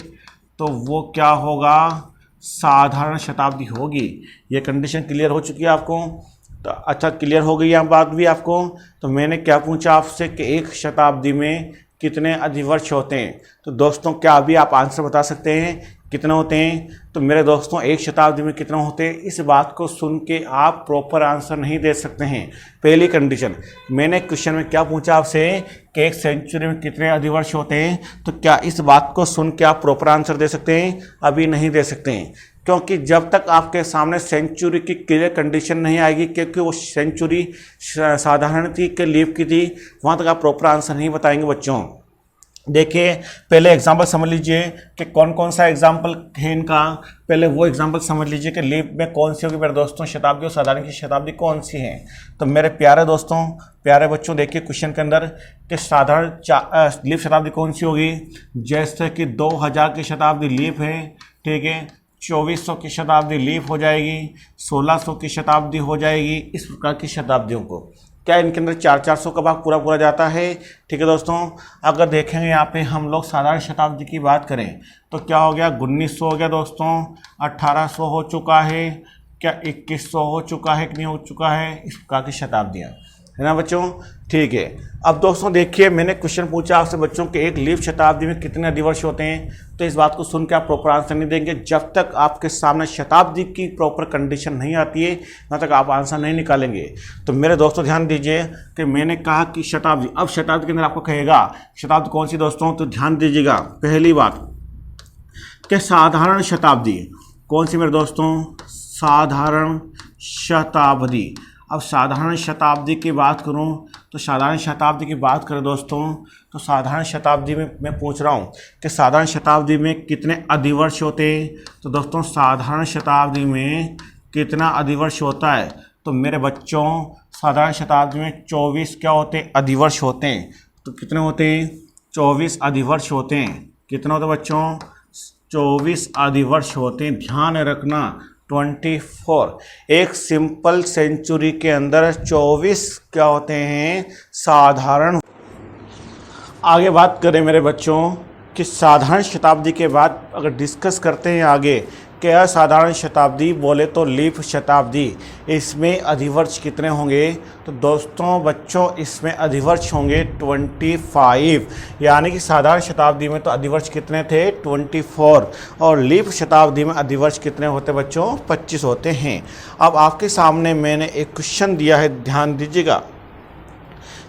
तो वो क्या होगा, साधारण शताब्दी होगी। ये कंडीशन क्लियर हो चुकी है आपको? तो अच्छा, क्लियर हो गई है बात भी आपको। तो मैंने क्या पूछा आपसे कि एक शताब्दी में कितने अधिवर्ष होते हैं, तो दोस्तों क्या अभी आप आंसर बता सकते हैं कितने होते हैं? तो मेरे दोस्तों एक शताब्दी में कितने होते हैं, इस बात को सुन के आप प्रॉपर आंसर नहीं दे सकते हैं। पहली कंडीशन, मैंने क्वेश्चन में क्या पूछा आपसे कि एक सेंचुरी में कितने अधिवर्ष होते हैं, तो क्या इस बात को सुन के आप प्रॉपर आंसर दे सकते हैं? अभी नहीं दे सकते हैं, क्योंकि जब तक आपके सामने सेंचुरी की क्लियर कंडीशन नहीं आएगी, क्योंकि वो सेंचुरी साधारण थी कि लीप की थी, वहाँ तक आप प्रॉपर आंसर नहीं बताएंगे बच्चों। देखिए पहले एग्जाम्पल समझ लीजिए कि कौन कौन सा एग्जाम्पल है इनका। पहले वो एग्जाम्पल समझ लीजिए कि लीप में कौन सी होगी मेरे दोस्तों, शताब्दी और साधारण की शताब्दी कौन सी है। तो मेरे प्यारे दोस्तों, प्यारे बच्चों, देखिए क्वेश्चन के अंदर कि साधारण लीप शताब्दी कौन सी होगी। जैसे कि 2000 की शताब्दी लीप है, ठीक है, 2400 की शताब्दी लीप हो जाएगी, 1600 की शताब्दी हो जाएगी। इस प्रकार की शताब्दियों को क्या इनके अंदर 400 का भाग पूरा पूरा जाता है। ठीक है दोस्तों, अगर देखेंगे यहाँ पे हम लोग साधारण शताब्दी की बात करें तो क्या हो गया, 1900 हो गया दोस्तों, 1800 हो चुका है, क्या 2100 हो चुका है कि नहीं हो चुका है, इस प्रकार की शताब्दियाँ है ना बच्चों। ठीक है, अब दोस्तों देखिए मैंने क्वेश्चन पूछा आपसे बच्चों कि एक लीप शताब्दी में कितने अधिवर्ष होते हैं, तो इस बात को सुन के आप प्रॉपर आंसर नहीं देंगे। जब तक आपके सामने शताब्दी की प्रॉपर कंडीशन नहीं आती है तब तक आप आंसर नहीं निकालेंगे। तो मेरे दोस्तों ध्यान दीजिए कि मैंने कहा कि शताब्दी, अब शताब्दी के अंदर आपको कहेगा शताब्दी कौन सी दोस्तों, तो ध्यान दीजिएगा पहली बात कि साधारण शताब्दी कौन सी मेरे दोस्तों, साधारण शताब्दी। अब साधारण शताब्दी की बात करूं तो साधारण शताब्दी की बात करें दोस्तों, तो साधारण शताब्दी में मैं पूछ रहा हूं कि साधारण शताब्दी में कितने अधिवर्ष होते हैं। तो दोस्तों साधारण शताब्दी में कितना अधिवर्ष होता है, तो मेरे बच्चों साधारण शताब्दी में 24 क्या होते हैं, अधिवर्ष होते हैं। तो कितने होते हैं, 24 अधिवर्ष होते हैं। कितने होते हैं बच्चों, 24 अधिवर्ष होते हैं। ध्यान रखना 24, एक सिंपल सेंचुरी के अंदर 24 क्या होते हैं, साधारण। आगे बात करें मेरे बच्चों कि साधारण शताब्दी के बाद अगर डिस्कस करते हैं आगे कि असाधारण शताब्दी बोले तो लीप शताब्दी, इसमें अधिवर्ष कितने होंगे, तो दोस्तों बच्चों इसमें अधिवर्ष होंगे 25। यानी कि साधारण शताब्दी में तो अधिवर्ष कितने थे, 24, और लीप शताब्दी में अधिवर्ष कितने होते बच्चों, 25 होते हैं। अब आपके सामने मैंने एक क्वेश्चन दिया है, ध्यान दीजिएगा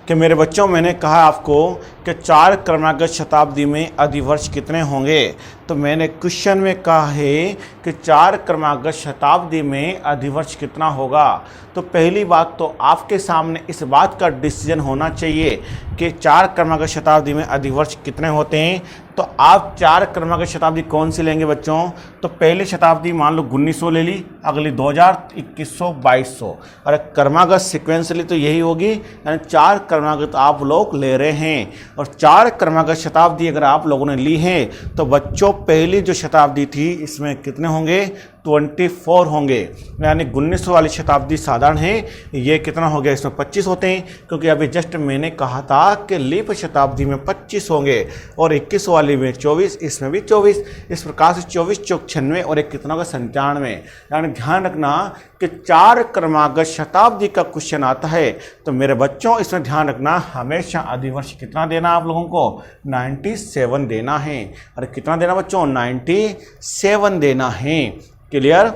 कि मेरे बच्चों मैंने कहा आपको कि 4 क्रमागत शताब्दी में अधिवर्ष कितने होंगे। तो मैंने क्वेश्चन में कहा है कि 4 क्रमागत शताब्दी में अधिवर्ष कितना होगा। तो पहली बात तो आपके सामने इस बात का डिसीजन होना चाहिए कि 4 क्रमागत शताब्दी में अधिवर्ष कितने होते हैं। तो आप 4 क्रमागत शताब्दी कौन सी लेंगे बच्चों, तो पहली शताब्दी मान लो 1900 ले ली, अगली 2000, 2100, 2200, और क्रमागत सिक्वेंसली तो यही होगी, यानी 4 क्रमागत आप लोग ले रहे हैं। और 4 क्रमागत शताब्दी अगर आप लोगों ने ली है तो बच्चों पहली जो शताब्दी थी इसमें कितने होंगे, 24 होंगे। यानी 1900 वाली शताब्दी साधारण है, ये कितना हो गया, इसमें 25 होते हैं, क्योंकि अभी जस्ट मैंने कहा था कि लीप शताब्दी में 25 होंगे और 21 वाली में 24, इसमें भी 24। इस प्रकार से 24 चौक 96 और एक कितना होगा, 97। यानी ध्यान रखना कि 4 क्रमागत शताब्दी का क्वेश्चन आता है तो मेरे बच्चों इसमें ध्यान रखना हमेशा अधिवर्ष कितना देना आप लोगों को, 97 देना है। और कितना देना बच्चों, 97 देना है। क्लियर।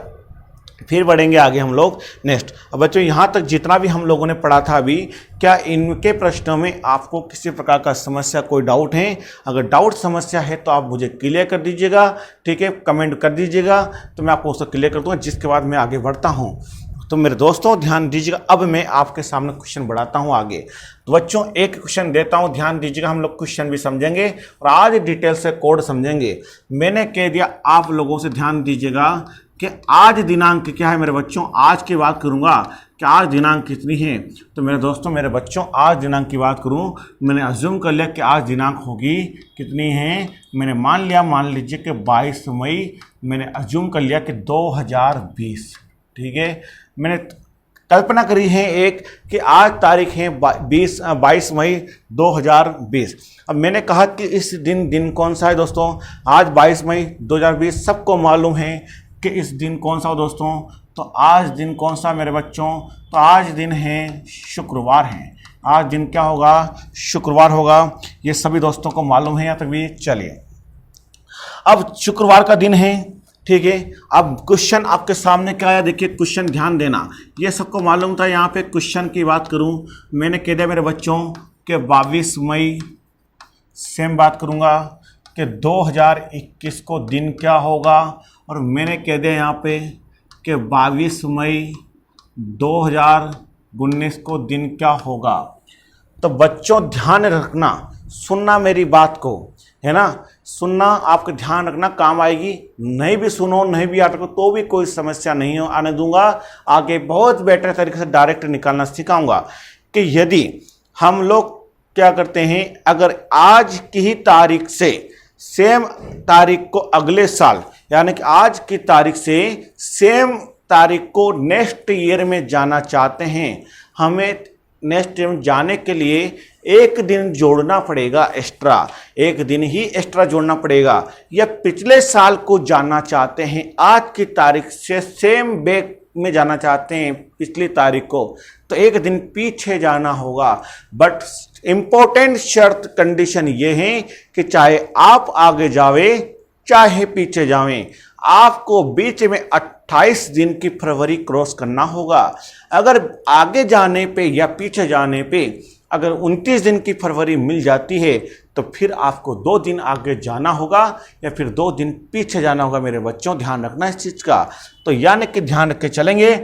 फिर बढ़ेंगे आगे हम लोग नेक्स्ट। अब बच्चों यहाँ तक जितना भी हम लोगों ने पढ़ा था अभी, क्या इनके प्रश्नों में आपको किसी प्रकार का समस्या, कोई डाउट है? अगर डाउट समस्या है तो आप मुझे क्लियर कर दीजिएगा, ठीक है, कमेंट कर दीजिएगा, तो मैं आपको उसको क्लियर कर दूँगा, जिसके बाद मैं आगे बढ़ता हूँ। तो मेरे दोस्तों ध्यान दीजिएगा, अब मैं आपके सामने क्वेश्चन बढ़ाता हूँ आगे। तो बच्चों एक क्वेश्चन देता हूँ, ध्यान दीजिएगा, हम लोग क्वेश्चन भी समझेंगे और आज डिटेल से कोड समझेंगे। मैंने कह दिया आप लोगों से, ध्यान दीजिएगा कि आज दिनांक क्या है मेरे बच्चों, आज की बात करूंगा कि आज दिनांक कितनी है। तो मेरे दोस्तों, मेरे बच्चों, आज दिनांक की बात करूं, मैंने अज्यूम कर लिया कि आज दिनांक होगी कितनी है, मैंने मान लीजिए कि 22 मई, मैंने अज्यूम कर लिया कि 2020, ठीक है। मैंने कल्पना करी है एक कि आज तारीख है 22 मई 2020। अब मैंने कहा कि इस दिन कौन सा है दोस्तों, आज 22 मई 2020, सबको मालूम है कि इस दिन कौन सा हो दोस्तों। तो आज दिन कौन सा मेरे बच्चों, तो आज दिन है शुक्रवार है। आज दिन क्या होगा, शुक्रवार होगा। ये सभी दोस्तों को मालूम है यहाँ तक भी। चलिए, अब शुक्रवार का दिन है, ठीक है। अब क्वेश्चन आपके सामने क्या आया, देखिए क्वेश्चन ध्यान देना, ये सबको मालूम था। यहाँ पे क्वेश्चन की बात करूँ, मैंने कह दिया मेरे बच्चों कि 22 मई, सेम बात करूँगा कि 2021 को दिन क्या होगा, और मैंने कह दिया यहाँ पे कि 22 मई 2019 को दिन क्या होगा। तो बच्चों ध्यान रखना, सुनना मेरी बात को, है ना, सुनना, आपको ध्यान रखना, काम आएगी। नहीं भी सुनो, नहीं भी आटको तो भी कोई समस्या नहीं हो आने दूंगा। आगे बहुत बेटर तरीके से डायरेक्ट निकालना सिखाऊंगा कि यदि हम लोग क्या करते हैं, अगर आज की ही तारीख से सेम तारीख को अगले साल, यानी कि आज की तारीख से सेम तारीख को नेक्स्ट ईयर में जाना चाहते हैं, हमें नेक्स्ट ईयर में जाने के लिए एक दिन जोड़ना पड़ेगा एक्स्ट्रा, एक दिन ही एक्स्ट्रा जोड़ना पड़ेगा। या पिछले साल को जानना चाहते हैं, आज की तारीख से सेम बैक में जाना चाहते हैं पिछली तारीख को, तो एक दिन पीछे जाना होगा। बट इम्पोर्टेंट शर्त कंडीशन ये है कि चाहे आप आगे जावे चाहे पीछे जावें, आपको बीच में 28 दिन की फरवरी क्रॉस करना होगा। अगर आगे जाने पे या पीछे जाने पे अगर 29 दिन की फरवरी मिल जाती है तो फिर आपको 2 दिन आगे जाना होगा या फिर 2 दिन पीछे जाना होगा। मेरे बच्चों ध्यान रखना इस चीज़ का। तो यानी कि ध्यान रख के चलेंगे।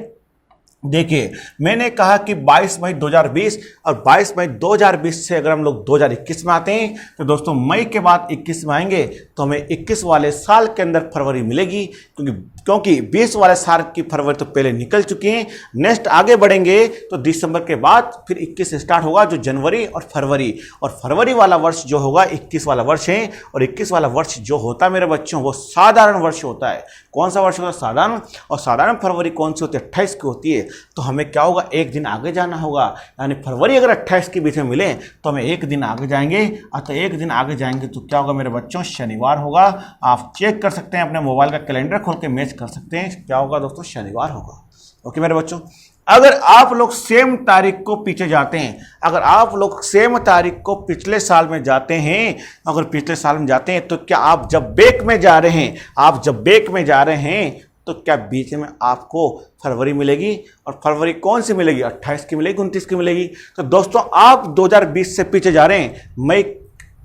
देखिए, मैंने कहा कि 22 मई 2020 और 22 मई 2020 से अगर हम लोग 2021 में आते हैं तो दोस्तों मई के बाद 21 में आएंगे तो हमें 21 वाले साल के अंदर फरवरी मिलेगी, क्योंकि 20 वाले साल की फरवरी तो पहले निकल चुकी है। नेक्स्ट आगे बढ़ेंगे तो दिसंबर के बाद फिर 21 स्टार्ट होगा, जो जनवरी और फरवरी वाला वर्ष जो होगा 21 वाला वर्ष है। और 21 वाला वर्ष जो होता है मेरे बच्चों वो साधारण वर्ष होता है। कौन सा वर्ष होता है? साधारण। और साधारण फरवरी कौन सी होती है? 28 की होती है। तो हमें क्या होगा, एक दिन आगे जाना होगा। यानी फरवरी अगर 28 के बीच में मिले तो हमें एक दिन आगे जाएंगे। तो एक दिन आगे जाएंगे तो क्या होगा मेरे बच्चों? शनिवार होगा। आप चेक कर सकते हैं, अपने मोबाइल का कैलेंडर खोल के मैच कर सकते हैं, क्या होगा दोस्तों? शनिवार होगा। ओके मेरे बच्चों, अगर आप लोग सेम तारीख को पीछे जाते हैं, अगर आप लोग सेम तारीख को पिछले साल में जाते हैं, अगर पिछले साल में जाते हैं तो क्या आप जब बैक में जा रहे हैं, तो क्या बीच में आपको फरवरी मिलेगी? और फरवरी कौन सी मिलेगी? 28 की मिलेगी, 29 की मिलेगी। तो दोस्तों आप 2020 से पीछे जा रहे हैं, मई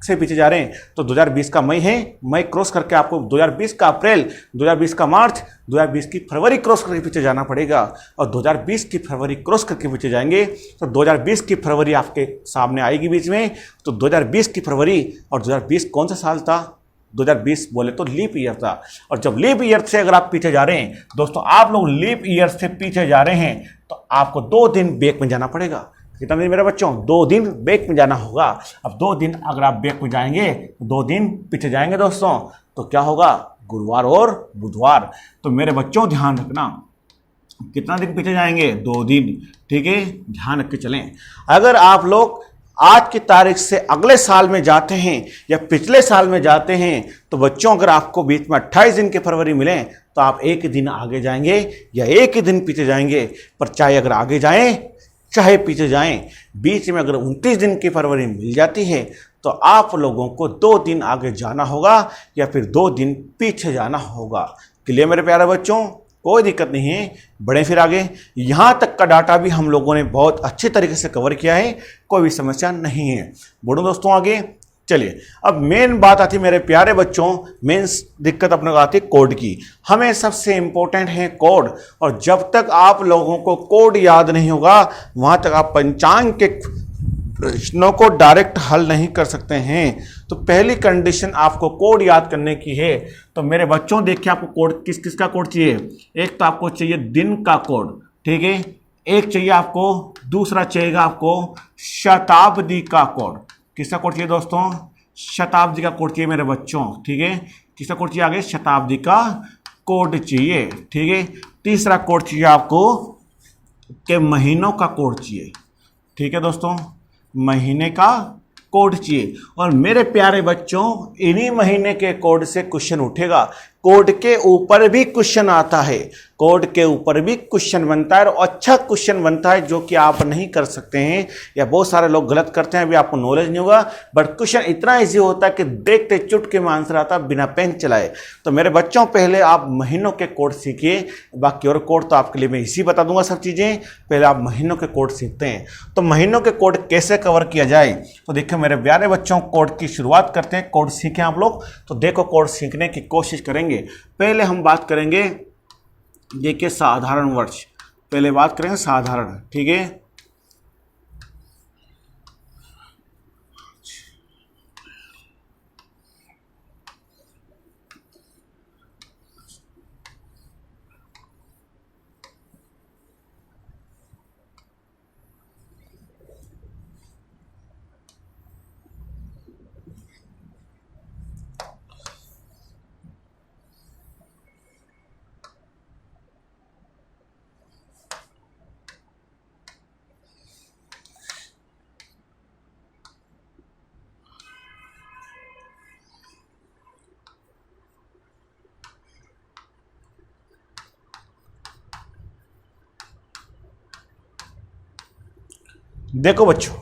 से पीछे जा रहे हैं, तो 2020 का मई है, मई क्रॉस करके आपको 2020 का अप्रैल, 2020 का मार्च, 2020 की फरवरी क्रॉस करके पीछे जाना पड़ेगा। और 2020 की फरवरी क्रॉस करके पीछे जाएंगे तो 2020 की फरवरी आपके सामने आएगी बीच में। तो 2020 की फरवरी, और 2020 कौन सा साल था? 2020 बोले तो लीप ईयर था। और जब लीप ईयर से अगर आप पीछे जा रहे हैं दोस्तों, आप लोग लीप ईयर से पीछे जा रहे हैं तो आपको 2 दिन बैक में जाना पड़ेगा। कितना दिन मेरे बच्चों? 2 दिन बैक में जाना होगा। अब 2 दिन अगर आप बैक में जाएंगे तो 2 दिन पीछे जाएंगे दोस्तों, तो क्या होगा? गुरुवार और बुधवार। तो मेरे बच्चों ध्यान रखना, कितना दिन पीछे जाएंगे? 2 दिन। ठीक है, ध्यान रख के चलें। अगर आप लोग आज की तारीख से अगले साल में जाते हैं या पिछले साल में जाते हैं तो बच्चों अगर आपको बीच में 28 दिन की फरवरी मिले तो आप एक दिन आगे जाएंगे या एक ही दिन पीछे जाएंगे। पर चाहे अगर आगे जाएं चाहे पीछे जाएं, बीच में अगर 29 दिन की फरवरी मिल जाती है तो आप लोगों को 2 दिन आगे जाना होगा या फिर 2 दिन पीछे जाना होगा। क्लियर मेरे प्यारे बच्चों? कोई दिक्कत नहीं है, बढ़े फिर आगे। यहाँ तक का डाटा भी हम लोगों ने बहुत अच्छे तरीके से कवर किया है, कोई भी समस्या नहीं है। बढ़ो दोस्तों आगे। चलिए, अब मेन बात आती है मेरे प्यारे बच्चों, मेन दिक्कत अपने को आती है कोड की। हमें सबसे इम्पोर्टेंट है कोड, और जब तक आप लोगों को कोड याद नहीं होगा वहाँ तक आप पंचांग के प्रश्नों को डायरेक्ट हल नहीं कर सकते हैं। तो पहली कंडीशन आपको कोड याद करने की है। तो मेरे बच्चों देखिए, आपको कोड किस किस का कोड चाहिए। एक तो आपको चाहिए दिन का कोड, ठीक है। एक चाहिए आपको, दूसरा चाहिएगा आपको शताब्दी का कोड। किसका कोड चाहिए दोस्तों? शताब्दी का कोड चाहिए मेरे बच्चों, ठीक है। किसका कोड चाहिए? आगे शताब्दी का कोड चाहिए, ठीक है। तीसरा कोड चाहिए आपको के महीनों का कोड चाहिए, ठीक है दोस्तों, महीने का कोड चाहिए। और मेरे प्यारे बच्चों, इन्हीं महीने के कोड से क्वेश्चन उठेगा। कोड के ऊपर भी क्वेश्चन आता है, कोड के ऊपर भी क्वेश्चन बनता है, और अच्छा क्वेश्चन बनता है जो कि आप नहीं कर सकते हैं, या बहुत सारे लोग गलत करते हैं, अभी आपको नॉलेज नहीं होगा। बट क्वेश्चन इतना इजी होता है कि देखते चुटके में आंसर आता बिना पेन चलाए। तो मेरे बच्चों, पहले आप महीनों के कोड सीखिए, बाकी और कोड तो आपके लिए मैं इसी बता दूंगा सब चीज़ें। पहले आप महीनों के कोड सीखते हैं। तो महीनों के कोड कैसे कवर किया जाए, तो देखिए मेरे प्यारे बच्चों, कोड की शुरुआत करते हैं। कोड सीखें आप लोग, तो देखो कोड सीखने की कोशिश करेंगे। पहले हम बात करेंगे, देखिए साधारण वर्ष, पहले बात करेंगे साधारण, ठीक है। देखो बच्चों,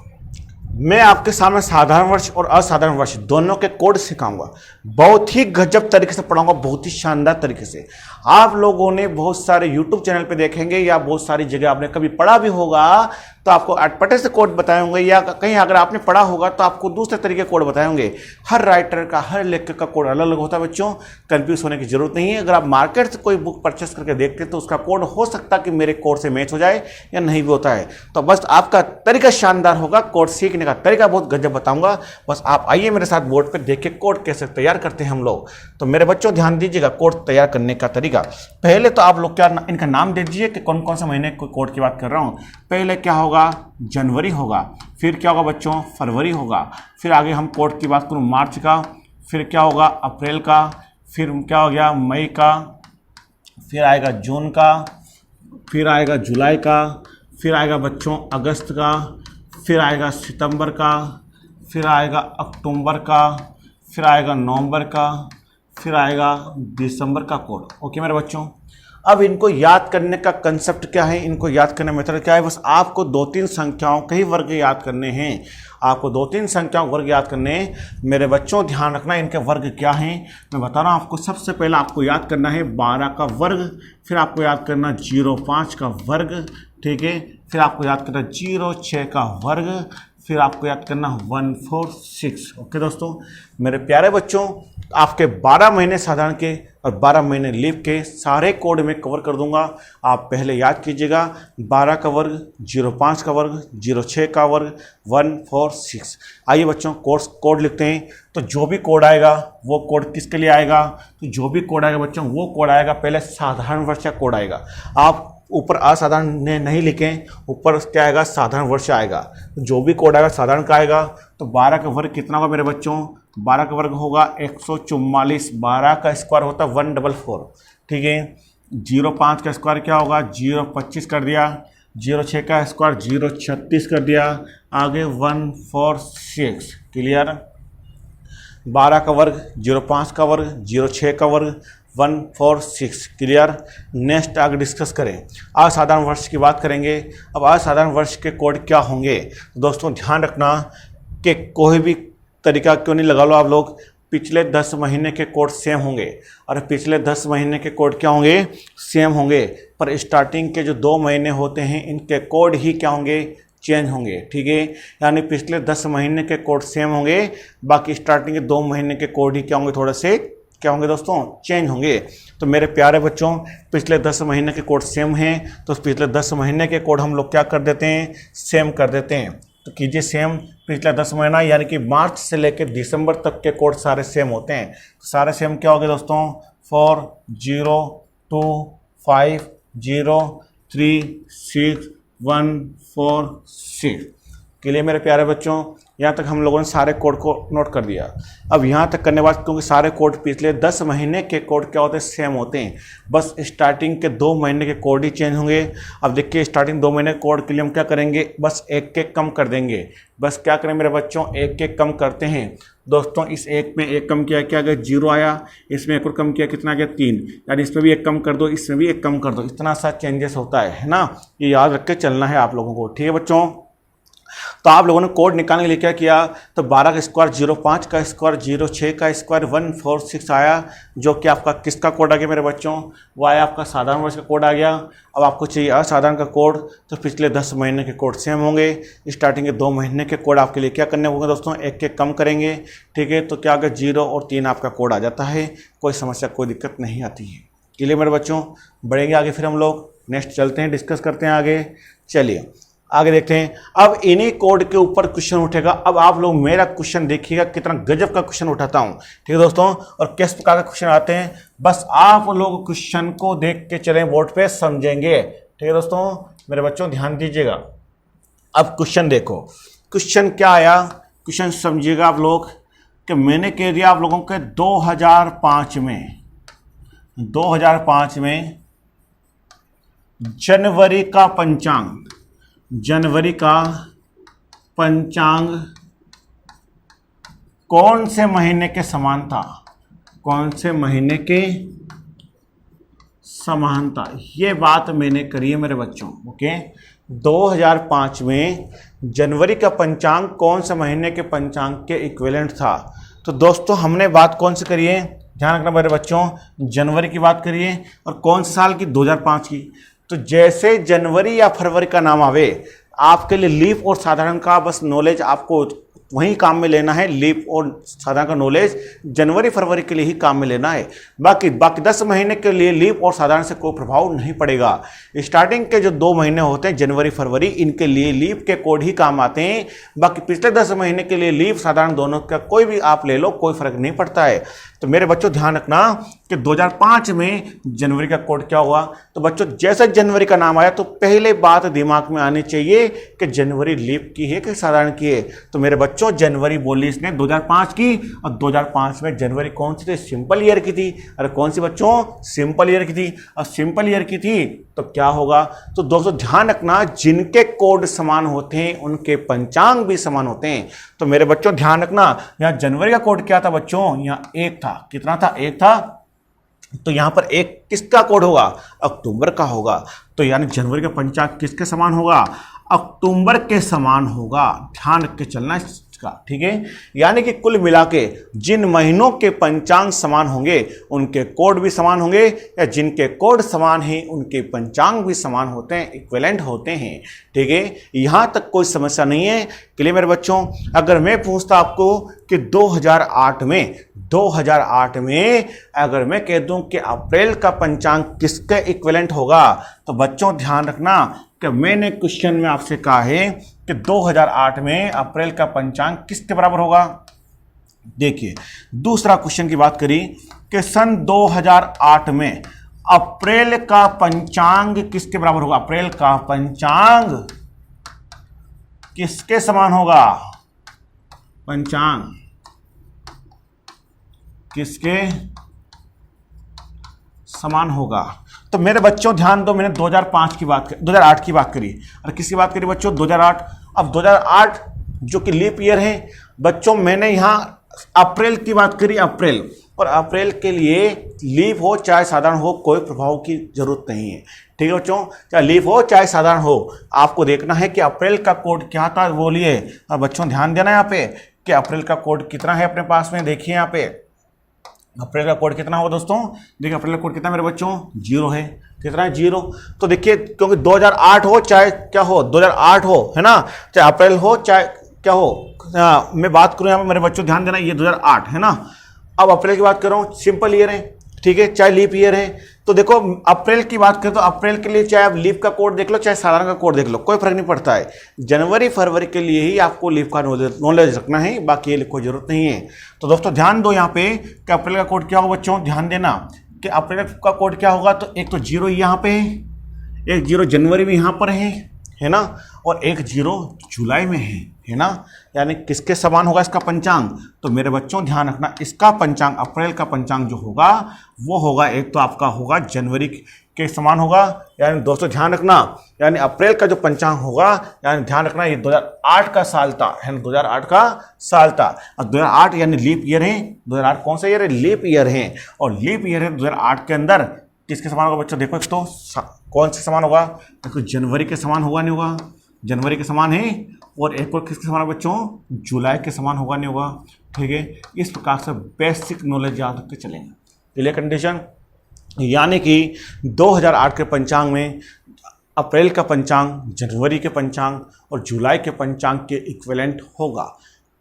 मैं आपके सामने साधारण वर्ष और असाधारण वर्ष दोनों के कोड सिखाऊंगा। बहुत ही गजब तरीके से पढ़ाऊंगा, बहुत ही शानदार तरीके से। आप लोगों ने बहुत सारे YouTube चैनल पे देखेंगे, या बहुत सारी जगह आपने कभी पढ़ा भी होगा, तो आपको अटपटे से कोड बताए होंगे, या कहीं अगर आपने पढ़ा होगा तो आपको दूसरे तरीके कोड बताए होंगे। हर राइटर का, हर लेखक का कोड अलग अलग होता है बच्चों, कंफ्यूज होने की जरूरत नहीं है। अगर आप मार्केट से कोई बुक परचेस करके देखते हैं तो उसका कोड हो सकता है कि मेरे कोड से मैच हो जाए, या नहीं भी होता है। तो बस आपका तरीका शानदार होगा, कोड सीखने का तरीका बहुत गजब बताऊंगा। बस आप आइए मेरे साथ बोर्ड पर, देखिए कोड कैसे तैयार करते हैं हम लोग। तो मेरे बच्चों ध्यान दीजिएगा, कोड तैयार करने का तरीका। पहले तो आप लोग क्या इनका नाम दे दीजिए कि कौन कौन से महीने कोड की बात कर रहा हूं। पहले क्या होगा? जनवरी होगा। फिर क्या होगा बच्चों? फरवरी होगा। फिर आगे हम कोड की बात करूं, मार्च का। फिर क्या होगा? अप्रैल का। फिर क्या हो गया? मई का। फिर आएगा जून का। फिर आएगा जुलाई का। फिर आएगा बच्चों अगस्त का। फिर आएगा सितंबर का। फिर आएगा अक्टूबर का। फिर आएगा नवंबर का। फिर आएगा दिसंबर का कोड। ओके मेरे बच्चों, अब इनको याद करने का कंसेप्ट क्या है, इनको याद करने का मेथड क्या है? बस आपको 2-3 संख्याओं के ही वर्ग याद करने हैं। आपको 2-3 संख्याओं वर्ग याद करने हैं। मेरे बच्चों ध्यान रखना, इनके वर्ग क्या हैं मैं बता रहा हूँ आपको। सबसे पहले आपको याद करना है 12 का वर्ग। फिर आपको याद करना 05 का वर्ग, ठीक है। फिर आपको याद करना 06 का वर्ग। फिर आपको याद करना 146। ओके दोस्तों, मेरे प्यारे बच्चों, आपके 12 महीने साधारण के और 12 महीने लीप के सारे कोड में कवर कर दूंगा। आप पहले याद कीजिएगा 12 का वर्ग, 05 का वर्ग, 06 का वर्ग, 146। आइए बच्चों कोड लिखते हैं। तो जो भी कोड आएगा वो कोड किसके लिए आएगा? तो जो भी कोड आएगा बच्चों वो कोड आएगा पहले साधारण वर्ष का कोड आएगा। आप ऊपर असाधारण नहीं लिखें, ऊपर क्या आएगा? साधारण वर्ष आएगा। तो जो भी कोड आएगा साधारण का आएगा। तो 12 का वर्ग कितना होगा मेरे बच्चों? 12 का वर्ग होगा 144। 12 का स्क्वायर होता है 144, ठीक है। 05 का स्क्वायर क्या होगा? 025 कर दिया। 06 का स्क्वायर 036 कर दिया। आगे 146। क्लियर? 12 का वर्ग, 05 का वर्ग, 06 का वर्ग, 146। क्लियर? नेक्स्ट आगे डिस्कस करें, असाधारण वर्ष की बात करेंगे। अब असाधारण वर्ष के कोड क्या होंगे? दोस्तों ध्यान रखना कि कोई भी तरीका क्यों नहीं लगा लो आप लोग, पिछले 10 महीने के कोड सेम होंगे। और पिछले 10 महीने के कोड क्या होंगे? सेम होंगे। पर स्टार्टिंग के जो 2 महीने होते हैं इनके कोड ही क्या होंगे? चेंज होंगे, ठीक है। यानी पिछले 10 महीने के कोड सेम होंगे, बाकी स्टार्टिंग के 2 महीने के कोड ही क्या होंगे? थोड़े से क्या होंगे दोस्तों? चेंज होंगे। तो मेरे प्यारे बच्चों, पिछले 10 महीने के कोड सेम हैं, तो पिछले 10 महीने के कोड हम लोग क्या कर देते हैं? सेम कर देते हैं। तो कीजिए सेम। पिछला 10 महीना यानी कि मार्च से लेकर दिसंबर तक के कोड सारे सेम होते हैं। तो सारे सेम क्या हो गए दोस्तों, 4 0 2 5 0 3 6 1 4 6। के लिए मेरे प्यारे बच्चों, यहाँ तक हम लोगों ने सारे कोड को नोट कर दिया। अब यहाँ तक करने बाद, क्योंकि सारे कोड पिछले 10 महीने के कोड क्या होते हैं, सेम होते हैं, बस स्टार्टिंग के 2 महीने के कोड ही चेंज होंगे। अब देखिए स्टार्टिंग 2 महीने कोड के लिए हम क्या करेंगे, बस एक एक कम कर देंगे। बस क्या करें मेरे बच्चों, एक एक कम करते हैं दोस्तों। इस एक में एक कम किया, क्या गया 0 आया, इसमें एक और कम किया, कितना गया 3, यानी इसमें भी एक कम कर दो, इसमें भी एक कम कर दो। इतना सा चेंजेस होता है ना, ये याद रख के चलना है आप लोगों को, ठीक है बच्चों। तो आप लोगों ने कोड निकालने के लिए क्या किया, तो 12 का स्क्वायर 0, 5 का स्क्वायर 0, 6 का स्क्वायर 146 आया, जो कि आपका किसका कोड आ गया मेरे बच्चों, वो आया आपका साधारण वर्ष का कोड आ गया। अब आपको चाहिए असाधारण का कोड, तो पिछले 10 महीने के कोड सेम होंगे। स्टार्टिंग के 2 महीने के कोड आपके लिए क्या करने होंगे दोस्तों, एक एक कम करेंगे, ठीक है। तो क्या आ गया 0 और 3 आपका कोड आ जाता है, कोई समस्या कोई दिक्कत नहीं आती है। क्लियर मेरे बच्चों, बढ़ेंगे आगे, फिर हम लोग नेक्स्ट चलते हैं, डिस्कस करते हैं आगे। चलिए आगे देखते हैं। अब इन्हीं कोड के ऊपर क्वेश्चन उठेगा। अब आप लोग मेरा क्वेश्चन देखिएगा, कितना गजब का क्वेश्चन उठाता हूं, ठीक है दोस्तों। और किस प्रकार का क्वेश्चन आते हैं, बस आप लोग क्वेश्चन को देख के चलें, बोर्ड पे समझेंगे, ठीक है दोस्तों। मेरे बच्चों ध्यान दीजिएगा। अब क्वेश्चन देखो, क्वेश्चन क्या आया, क्वेश्चन समझिएगा आप लोग। कि मैंने कह दिया आप लोगों के 2005 में जनवरी का पंचांग कौन से महीने के समान था, कौन से महीने के समान था, ये बात मैंने करी है मेरे बच्चों, ओके। 2005 में जनवरी का पंचांग कौन से महीने के पंचांग के इक्विवेलेंट था। तो दोस्तों हमने बात कौन सी करी है, ध्यान रखना मेरे बच्चों, जनवरी की बात करिए, और कौन से साल की, 2005 की। तो जैसे जनवरी या फरवरी का नाम आवे, आपके लिए लीप और साधारण का बस नॉलेज आपको वहीं काम में लेना है। लीप और साधारण का नॉलेज जनवरी फरवरी के लिए ही काम में लेना है। बाकी 10 महीने के लिए लीप और साधारण से कोई प्रभाव नहीं पड़ेगा। स्टार्टिंग के जो 2 महीने होते हैं जनवरी फरवरी, इनके लिए लीप के कोड ही काम आते हैं। बाकी पिछले 10 महीने के लिए लीप साधारण दोनों का कोई भी आप ले लो, कोई फर्क नहीं पड़ता है। तो मेरे बच्चों ध्यान रखना कि 2005 में जनवरी का कोड क्या हुआ। तो बच्चों जैसे जनवरी का नाम आया तो पहले बात दिमाग में आनी चाहिए कि जनवरी लीप की है कि साधारण की है। तो मेरे बच्चों जनवरी बोली इसने 2005 की, और 2005 में जनवरी कौन सी थी, सिंपल ईयर की थी। अरे कौन सी बच्चों, सिंपल ईयर की थी। और सिंपल ईयर की थी तो क्या होगा, तो दोस्तों ध्यान रखना, जिनके कोड समान होते हैं उनके पंचांग भी समान होते हैं। तो मेरे बच्चों ध्यान रखना, यहाँ जनवरी का कोड क्या था बच्चों, यहाँ 1 था। कितना था, 1 था। तो यहां पर 1 किसका कोड होगा, अक्टूबर का होगा। तो यानी जनवरी का पंचांग किसके समान होगा, अक्टूबर के समान होगा। ध्यान रख के चलना इसका, ठीक है। यानी कि कुल मिला के जिन महीनों के पंचांग समान होंगे उनके कोड भी समान होंगे, या जिनके कोड समान हैं उनके पंचांग भी समान होते हैं, इक्विवेलेंट होते हैं, ठीक है। यहां तक कोई समस्या नहीं है। क्लियर मेरे बच्चों। अगर मैं पूछता आपको कि 2008 में अगर मैं कह दूं कि अप्रैल का पंचांग किसके इक्विवेलेंट होगा, तो बच्चों ध्यान रखना कि मैंने क्वेश्चन में आपसे कहा है कि 2008 में अप्रैल का पंचांग किसके बराबर होगा। देखिए दूसरा क्वेश्चन की बात करी कि सन 2008 में अप्रैल का पंचांग किसके बराबर होगा, अप्रैल का पंचांग किसके समान होगा, पंचांग किसके समान होगा। तो मेरे बच्चों ध्यान दो, मैंने 2008 की बात करी, और किसकी बात करी बच्चों, 2008। अब 2008 जो कि लीप ईयर है बच्चों, मैंने यहां अप्रैल की बात करी, अप्रैल, और अप्रैल के लिए लीप हो चाहे साधारण हो कोई प्रभाव की जरूरत नहीं है, ठीक है बच्चों। चाहे लीप हो चाहे साधारण हो, आपको देखना है कि अप्रैल का कोड क्या था, बोलिए। और बच्चों ध्यान देना यहाँ पे कि अप्रैल का कोड कितना है अपने पास में। देखिए यहाँ पे अप्रैल का कोड कितना हो दोस्तों, देखिए अप्रैल का कोड कितना मेरे बच्चों, 0 है। कितना है, 0। तो देखिए क्योंकि 2008 हो चाहे क्या हो, 2008 हो, है ना, चाहे अप्रैल हो चाहे क्या हो, मैं बात करूं यहाँ पे मेरे बच्चों ध्यान देना, ये 2008 है ना। अब अप्रैल की बात कर रहा हूँ, सिंपल ईयर है, ठीक है, चाहे लीप ईयर है। तो देखो अप्रैल की बात करें तो अप्रैल के लिए चाहे आप लीप का कोड देख लो चाहे साधारण का कोड देख लो, कोई फर्क नहीं पड़ता है। जनवरी फरवरी के लिए ही आपको लीप का नॉलेज रखना है, बाकी ये कोई जरूरत नहीं है। तो दोस्तों ध्यान दो यहाँ पे कि अप्रैल का कोड क्या होगा बच्चों, ध्यान देना कि अप्रैल का कोड क्या होगा। तो एक तो जीरो यहाँ पे है, एक जीरो जनवरी में यहाँ पर है ना, और एक जीरो जुलाई में है ना। यानी किसके समान होगा इसका पंचांग, तो मेरे बच्चों ध्यान रखना इसका पंचांग अप्रैल का पंचांग जो होगा वो होगा एक तो आपका होगा जनवरी के समान होगा। यानी दोस्तों ध्यान रखना, यानी अप्रैल का जो पंचांग होगा, यानी ध्यान रखना ये 2008 का साल था, है ना, 2008 का साल था। और 2008 यानी लीप ईयर है, 2008 कौन सा ईयर है, लीप ईयर है। और लीप ईयर है 2008 के अंदर किसके समान होगा बच्चों, देखो तो कौन से समान होगा, देखो जनवरी के समान होगा नहीं होगा, जनवरी के समान है। और एक और किसके समान है बच्चों, जुलाई के समान होगा नहीं होगा, ठीक है। इस प्रकार से बेसिक नॉलेज याद रखते चलेंगे, क्लियर कंडीशन। यानी कि 2008 के पंचांग में अप्रैल का पंचांग जनवरी के पंचांग और जुलाई के पंचांग के इक्विवेलेंट होगा।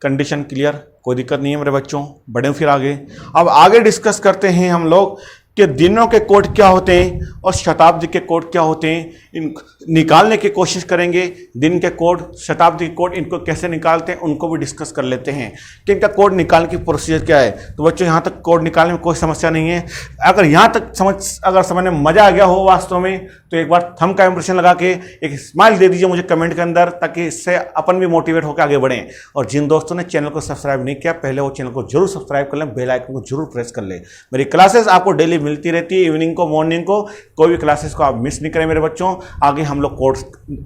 कंडीशन क्लियर, कोई दिक्कत नहीं है मेरे बच्चों, बढ़े फिर आगे। अब आगे डिस्कस करते हैं हम लोग कि दिनों के कोड क्या होते हैं और शताब्दी के कोड क्या होते हैं, इन निकालने की कोशिश करेंगे। दिन के कोड, शताब्दी के कोड, इनको कैसे निकालते हैं उनको भी डिस्कस कर लेते हैं कि इनका कोड निकालने की प्रोसीजर क्या है। तो बच्चों यहाँ तक कोड निकालने में कोई समस्या नहीं है। अगर यहाँ तक समझने में मजा आ गया हो वास्तव में, तो एक बार थंब का इंप्रेशन लगा के एक स्माइल दे दीजिए मुझे कमेंट के अंदर, ताकि इससे अपन भी मोटिवेट होकर आगे बढ़ें। और जिन दोस्तों ने चैनल को सब्सक्राइब नहीं किया पहले वो चैनल को जरूर सब्सक्राइब कर लें, बेल आइकन को जरूर प्रेस कर लें। मेरी क्लासेस आपको डेली मिलती रहती है, इवनिंग को मॉर्निंग को, कोई भी क्लासेस को आप मिस नहीं करें मेरे बच्चों। आगे हम लोग कोड,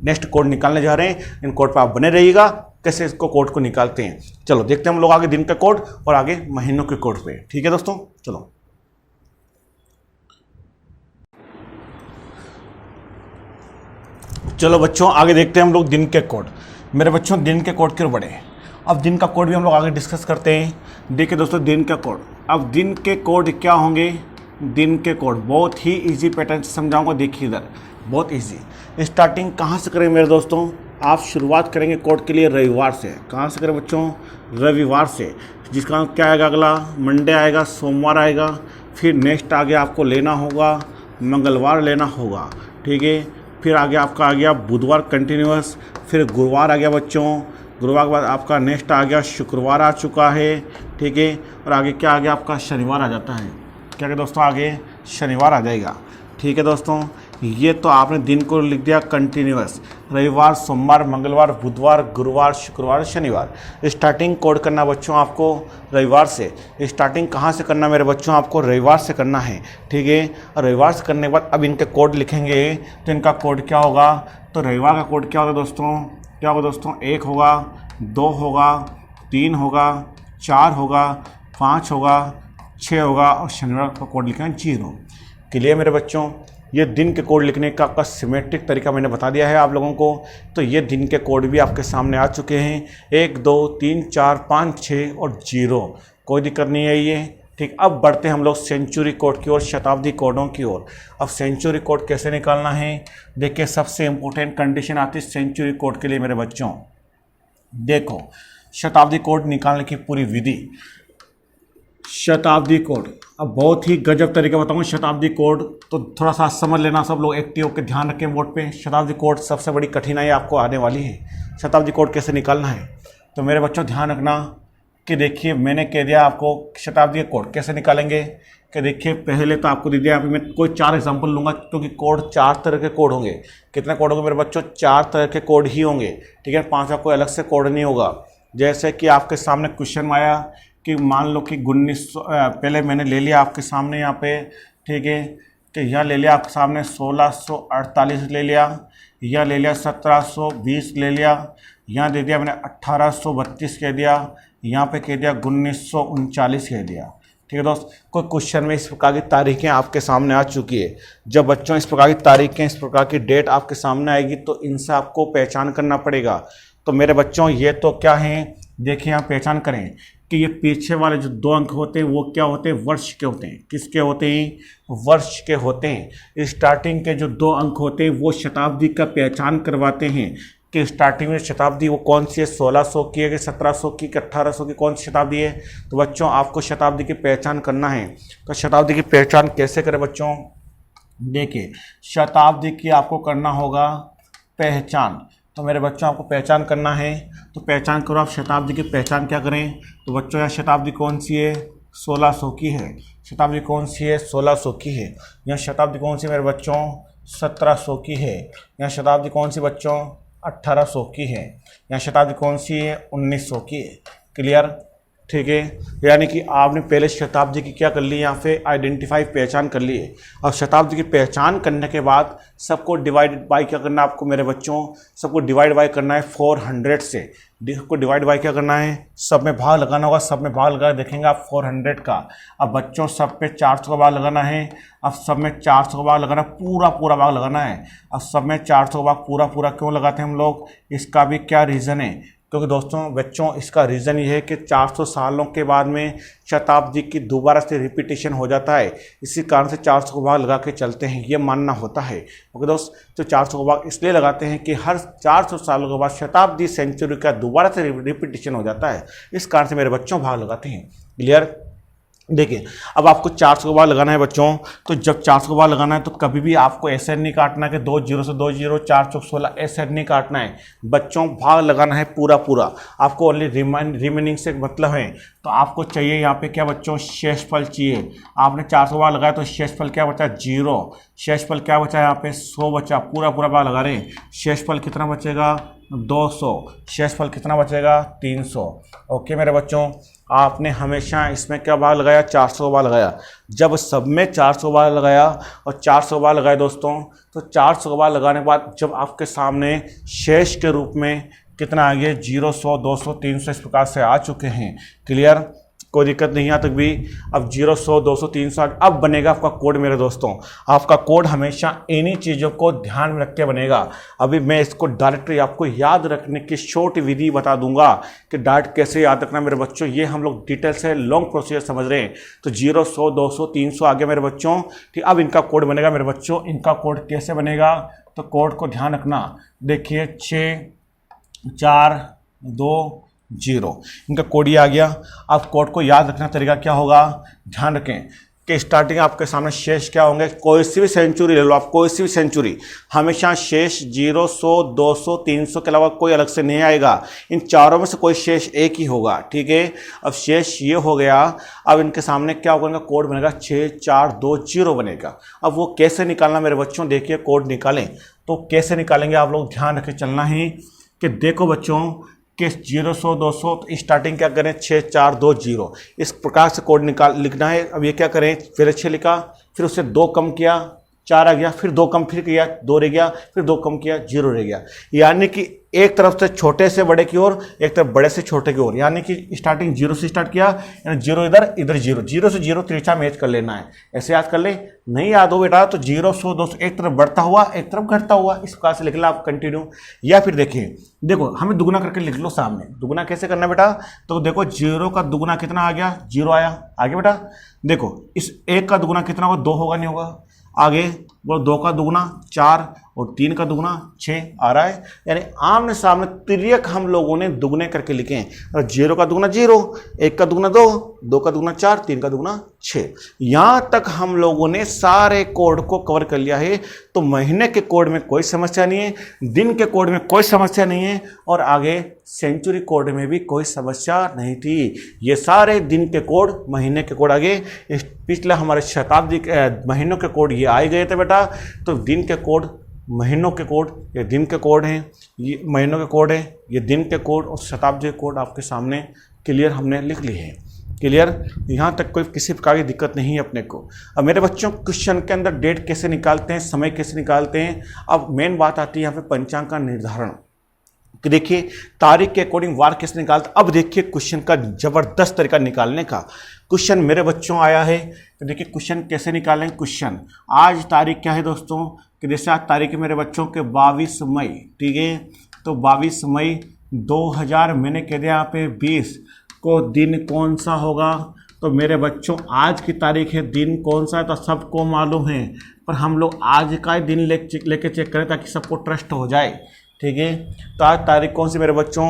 नेक्स्ट कोड निकालने जा रहे हैं, इन कोड पर आप बने रहिएगा कैसे इसको कोड को निकालते हैं। चलो देखते हैं हम लोग आगे दिन का कोड और आगे महीनों के कोड पे, ठीक है दोस्तों। चलो बच्चों आगे देखते हैं हम लोग दिन के कोड। मेरे बच्चों दिन के कोड क्यों बढ़े, अब दिन का कोड भी हम लोग आगे डिस्कस करते हैं। देखिए दोस्तों दिन का कोड, अब दिन के कोड क्या होंगे, दिन के कोड बहुत ही इजी पैटर्न से समझाऊंगा। देखिए इधर बहुत इजी। स्टार्टिंग कहाँ से करेंगे मेरे दोस्तों, आप शुरुआत करेंगे कोड के लिए रविवार से। कहाँ से करें बच्चों, रविवार से, जिसका क्या आएगा अगला, मंडे आएगा, सोमवार आएगा, फिर नेक्स्ट आगे आपको लेना होगा मंगलवार लेना होगा, ठीक है। फिर आगे आपका आ गया बुधवार कंटिन्यूस, फिर गुरुवार आ गया बच्चों, गुरुवार के बाद आपका नेक्स्ट आ गया शुक्रवार आ चुका है, ठीक है। और आगे क्या आ गया आपका शनिवार आ जाता है, क्या क्या दोस्तों आगे शनिवार आ जाएगा, ठीक है दोस्तों। ये तो आपने दिन को लिख दिया कंटिन्यूस, रविवार सोमवार मंगलवार बुधवार गुरुवार शुक्रवार शनिवार। स्टार्टिंग कोड करना बच्चों आपको रविवार से। स्टार्टिंग कहाँ से करना मेरे बच्चों, आपको रविवार से करना है, ठीक है। और रविवार से करने के बाद अब इनके कोड लिखेंगे, तो इनका कोड क्या होगा, तो रविवार का कोड क्या होगा दोस्तों, क्या होगा दोस्तों, 1 होगा, 2 होगा, 3 होगा, 4 होगा, 5 होगा, 6 होगा, और शनिवार का कोड लिखना है 0। क्लियर मेरे बच्चों, ये दिन के कोड लिखने का आपका सिमेट्रिक तरीका मैंने बता दिया है आप लोगों को। तो ये दिन के कोड भी आपके सामने आ चुके हैं, 1 2 3 4 5 6 और 0, कोई दिक्कत नहीं है ये, ठीक। अब बढ़ते हैं हम लोग सेंचुरी कोड की ओर, शताब्दी कोडों की ओर। अब सेंचुरी कोड कैसे निकालना है, देखिए सबसे इंपॉर्टेंट कंडीशन आती है सेंचुरी कोड के लिए मेरे बच्चों। देखो शताब्दी कोड निकालने की पूरी विधि, शताब्दी कोड, अब बहुत ही गजब तरीका बताऊँ शताब्दी कोड, तो थोड़ा सा समझ लेना सब लोग, एक्टिव होकर ध्यान रखें बोर्ड पे। शताब्दी कोड सबसे बड़ी कठिनाई आपको आने वाली है, शताब्दी कोड कैसे निकालना है। तो मेरे बच्चों ध्यान रखना कि देखिए मैंने कह दिया आपको शताब्दी कोड कैसे निकालेंगे, कि देखिए पहले तो आपको दे दिया यहाँ पे मैं कोई 4 एग्जाम्पल लूँगा, क्योंकि कोड 4 तरह के कोड होंगे। कितने कोड होंगे मेरे बच्चों, 4 तरह के कोड ही होंगे, ठीक है। 5वां कोई अलग से कोड नहीं होगा। जैसे कि आपके सामने क्वेश्चन आया कि मान लो कि 1900, पहले मैंने ले लिया आपके सामने यहाँ पे, ठीक है, कि यह ले लिया आपके सामने 1648 ले लिया, यह ले लिया 1720 ले लिया, यहाँ दे दिया मैंने 1832 कह दिया, यहाँ पे कह दिया 1939 कह दिया, ठीक है दोस्त। कोई क्वेश्चन में इस प्रकार की तारीखें आपके सामने आ चुकी है। जब बच्चों इस प्रकार की तारीखें, इस प्रकार की डेट आपके सामने आएगी तो इनसे आपको पहचान करना पड़ेगा। तो मेरे बच्चों ये तो क्या हैं, देखिए यहाँ पहचान करें कि ये पीछे वाले जो 2 अंक होते हैं वो क्या होते हैं, वर्ष के होते हैं। किसके होते हैं, वर्ष के होते हैं। स्टार्टिंग के जो 2 अंक होते हैं वो शताब्दी का पहचान करवाते हैं कि स्टार्टिंग में शताब्दी वो कौन सी है, 1600 की है कि 1700 की कि 1800 की, कौन सी शताब्दी है। तो बच्चों आपको शताब्दी की पहचान करना है। तो शताब्दी की पहचान कैसे करें बच्चों, देखिए शताब्दी की आपको करना होगा पहचान। तो मेरे बच्चों आपको पहचान करना है, तो पहचान करो आप। शताब्दी की पहचान क्या करें, तो बच्चों यहाँ शताब्दी कौन सी है, 1600 की है। शताब्दी कौन सी है, 1600 की है। यहाँ शताब्दी कौन सी मेरे बच्चों, 1700 की है। यहाँ शताब्दी कौन सी बच्चों, 1800 की है। यहाँ शताब्दी कौन सी है, 1900 की है। क्लियर, ठीक है। यानी कि आपने पहले शताब्दी की क्या कर ली, यहाँ पे आइडेंटिफाई पहचान कर ली है। अब शताब्दी की पहचान करने के बाद सबको डिवाइड बाय क्या करना है आपको मेरे बच्चों, सबको डिवाइड बाय करना है 400 से। को डिवाइड बाय क्या करना है, सब में भाग लगाना होगा। सब में भाग लगा देखेंगे आप 400 का। अब बच्चों सब पे 400 का भाग लगाना है। अब सब में 400 का भाग लगाना, पूरा पूरा भाग लगाना है। अब सब में 400 का भाग पूरा पूरा क्यों लगाते हैं हम लोग, इसका भी क्या रीज़न है, क्योंकि दोस्तों बच्चों इसका रीज़न ये है कि 400 सालों के बाद में शताब्दी की दोबारा से रिपीटेशन हो जाता है। इसी कारण से 400 का भाग लगा के चलते हैं, ये मानना होता है। ओके दोस्त, तो 400 का भाग इसलिए लगाते हैं कि हर 400 सालों के बाद शताब्दी सेंचुरी का दोबारा से रिपीटेशन हो जाता है। इस कारण से मेरे बच्चों भाग लगाते हैं। क्लियर, देखिए अब आपको 400 का भाग लगाना है बच्चों। तो जब 400 का भाग लगाना है तो कभी भी आपको ऐसे नहीं काटना कि 2 जीरो से 2 जीरो, 4 चौक 16, ऐसे नहीं काटना है बच्चों। भाग लगाना है पूरा पूरा। आपको ओनली रिमेनिंग से मतलब है। तो आपको चाहिए यहाँ पे क्या बच्चों, शेषफल चाहिए। आपने 400 का भाग लगाया तो शेषफल क्या बचा, 0। शेषफल क्या बचा, यहाँ पे 100 बचा। पूरा पूरा भाग लगा रहे हैं। शेषफल कितना बचेगा, 200। शेषफल कितना बचेगा, 300। ओके मेरे बच्चों, आपने हमेशा इसमें क्या भाग लगाया, 400 का भाग लगाया। जब सब में 400 भाग लगाया और 400 भाग लगाए दोस्तों, तो 400 भाग लगाने के बाद जब आपके सामने शेष के रूप में कितना आ गया, 0, 100, 200, 300 इस प्रकार से आ चुके हैं। क्लियर, कोई दिक्कत नहीं यहाँ तक भी। अब 0, 100, 200, 300 अब बनेगा आपका कोड मेरे दोस्तों। आपका कोड हमेशा इन्हीं चीज़ों को ध्यान में रख के बनेगा। अभी मैं इसको डायरेक्टली आपको याद रखने की छोटी विधि बता दूंगा कि डायरेक्ट कैसे याद रखना मेरे बच्चों। ये हम लोग डिटेल से लॉन्ग प्रोसीजर समझ रहे हैं। तो 0, 100, 200, 300 आ गया मेरे बच्चों। ठीक, अब इनका कोड बनेगा मेरे बच्चों। इनका कोड कैसे बनेगा, तो कोड को ध्यान रखना। देखिए 6, 4, 2, 0 इनका कोड ही आ गया। अब कोड को याद रखना तरीका क्या होगा, ध्यान रखें कि स्टार्टिंग आपके सामने शेष क्या होंगे, कोई सी भी सेंचुरी ले लो आप, कोई सी भी सेंचुरी, हमेशा शेष 0, 100, 200, 300 के अलावा कोई अलग से नहीं आएगा। इन चारों में से कोई शेष एक ही होगा। ठीक है, अब शेष ये हो गया। अब इनके सामने क्या होगा, इनका कोड बनेगा 6, 4, 2, 0 बनेगा। अब वो कैसे निकालना मेरे बच्चों, देखिए कोड निकालें तो कैसे निकालेंगे आप लोग ध्यान रखें चलना है कि देखो बच्चों कि 0, 100, 200 तो स्टार्टिंग क्या करें, 6, 4, 2, 0 इस प्रकार से कोड लिखना है। अब ये क्या करें, पहले 6 लिखा, फिर उससे 2 कम किया, 4 आ गया, फिर 2 कम फिर किया, 2 रह गया, फिर 2 कम किया, 0 रह गया। यानी कि एक तरफ से छोटे से बड़े की ओर, एक तरफ बड़े से छोटे की ओर। यानी कि स्टार्टिंग 0 से स्टार्ट किया, यानी 0 इधर, इधर 0, 0 से 0 त्रिज्या मैच कर लेना है। ऐसे याद कर ले, नहीं याद हो बेटा तो 0, 100, 200 एक तरफ बढ़ता हुआ एक तरफ घटता हुआ इस प्रकार से लिख लो आप कंटिन्यू। या फिर देखिए, देखो हमें दुगुना करके लिख लो सामने। दुगुना कैसे करना है बेटा, तो देखो 0 का दुगुना कितना आ गया, 0 आया। आगे बेटा देखो इस 1 का दुगुना कितना होगा, 2 होगा, नहीं होगा। आगे वो 2 का दुगुना 4 और 3 का दुगुना 6 आ रहा है। यानी आमने सामने तिर्यक हम लोगों ने दुगने करके लिखे हैं। 0 का दुगुना 0, 1 का दुगुना 2, 2 का दुगुना 4, 3 का दुगुना 6। यहाँ तक हम लोगों ने सारे कोड को कवर कर लिया है। तो महीने के कोड में कोई समस्या नहीं है, दिन के कोड में कोई समस्या नहीं है, और आगे सेंचुरी कोड में भी कोई समस्या नहीं थी। ये सारे दिन के कोड, महीने के कोड आगे पिछले हमारे शताब्दी महीनों के कोड ये आए गए थे बेटा। तो दिन के कोड, महीनों के कोड, ये दिन के कोड हैं, ये महीनों के कोड हैं, ये दिन के कोड और शताब्दी के कोड आपके सामने क्लियर हमने लिख लिए हैं। क्लियर, यहाँ तक कोई किसी प्रकार की दिक्कत नहीं है अपने को। अब मेरे बच्चों क्वेश्चन के अंदर डेट कैसे निकालते हैं, समय कैसे निकालते हैं। अब मेन बात आती है यहाँ पे पंचांग का निर्धारण कि देखिए तारीख के अकॉर्डिंग वार कैसे निकालते। अब देखिए क्वेश्चन का जबरदस्त तरीका निकालने का। क्वेश्चन मेरे बच्चों आया है, तो देखिए क्वेश्चन कैसे निकालें। क्वेश्चन आज तारीख क्या है दोस्तों, कि जैसे आज तारीख है मेरे बच्चों के 22 मई। ठीक है, तो 22 मई 2000 मैंने कह दिया यहाँ पे 20 को दिन कौन सा होगा। तो मेरे बच्चों आज की तारीख है, दिन कौन सा है तो सबको मालूम है, पर हम लोग आज का ही दिन लेके चेक करें ताकि सबको ट्रस्ट हो जाए। ठीक है। तो आज तारीख कौन सी मेरे बच्चों,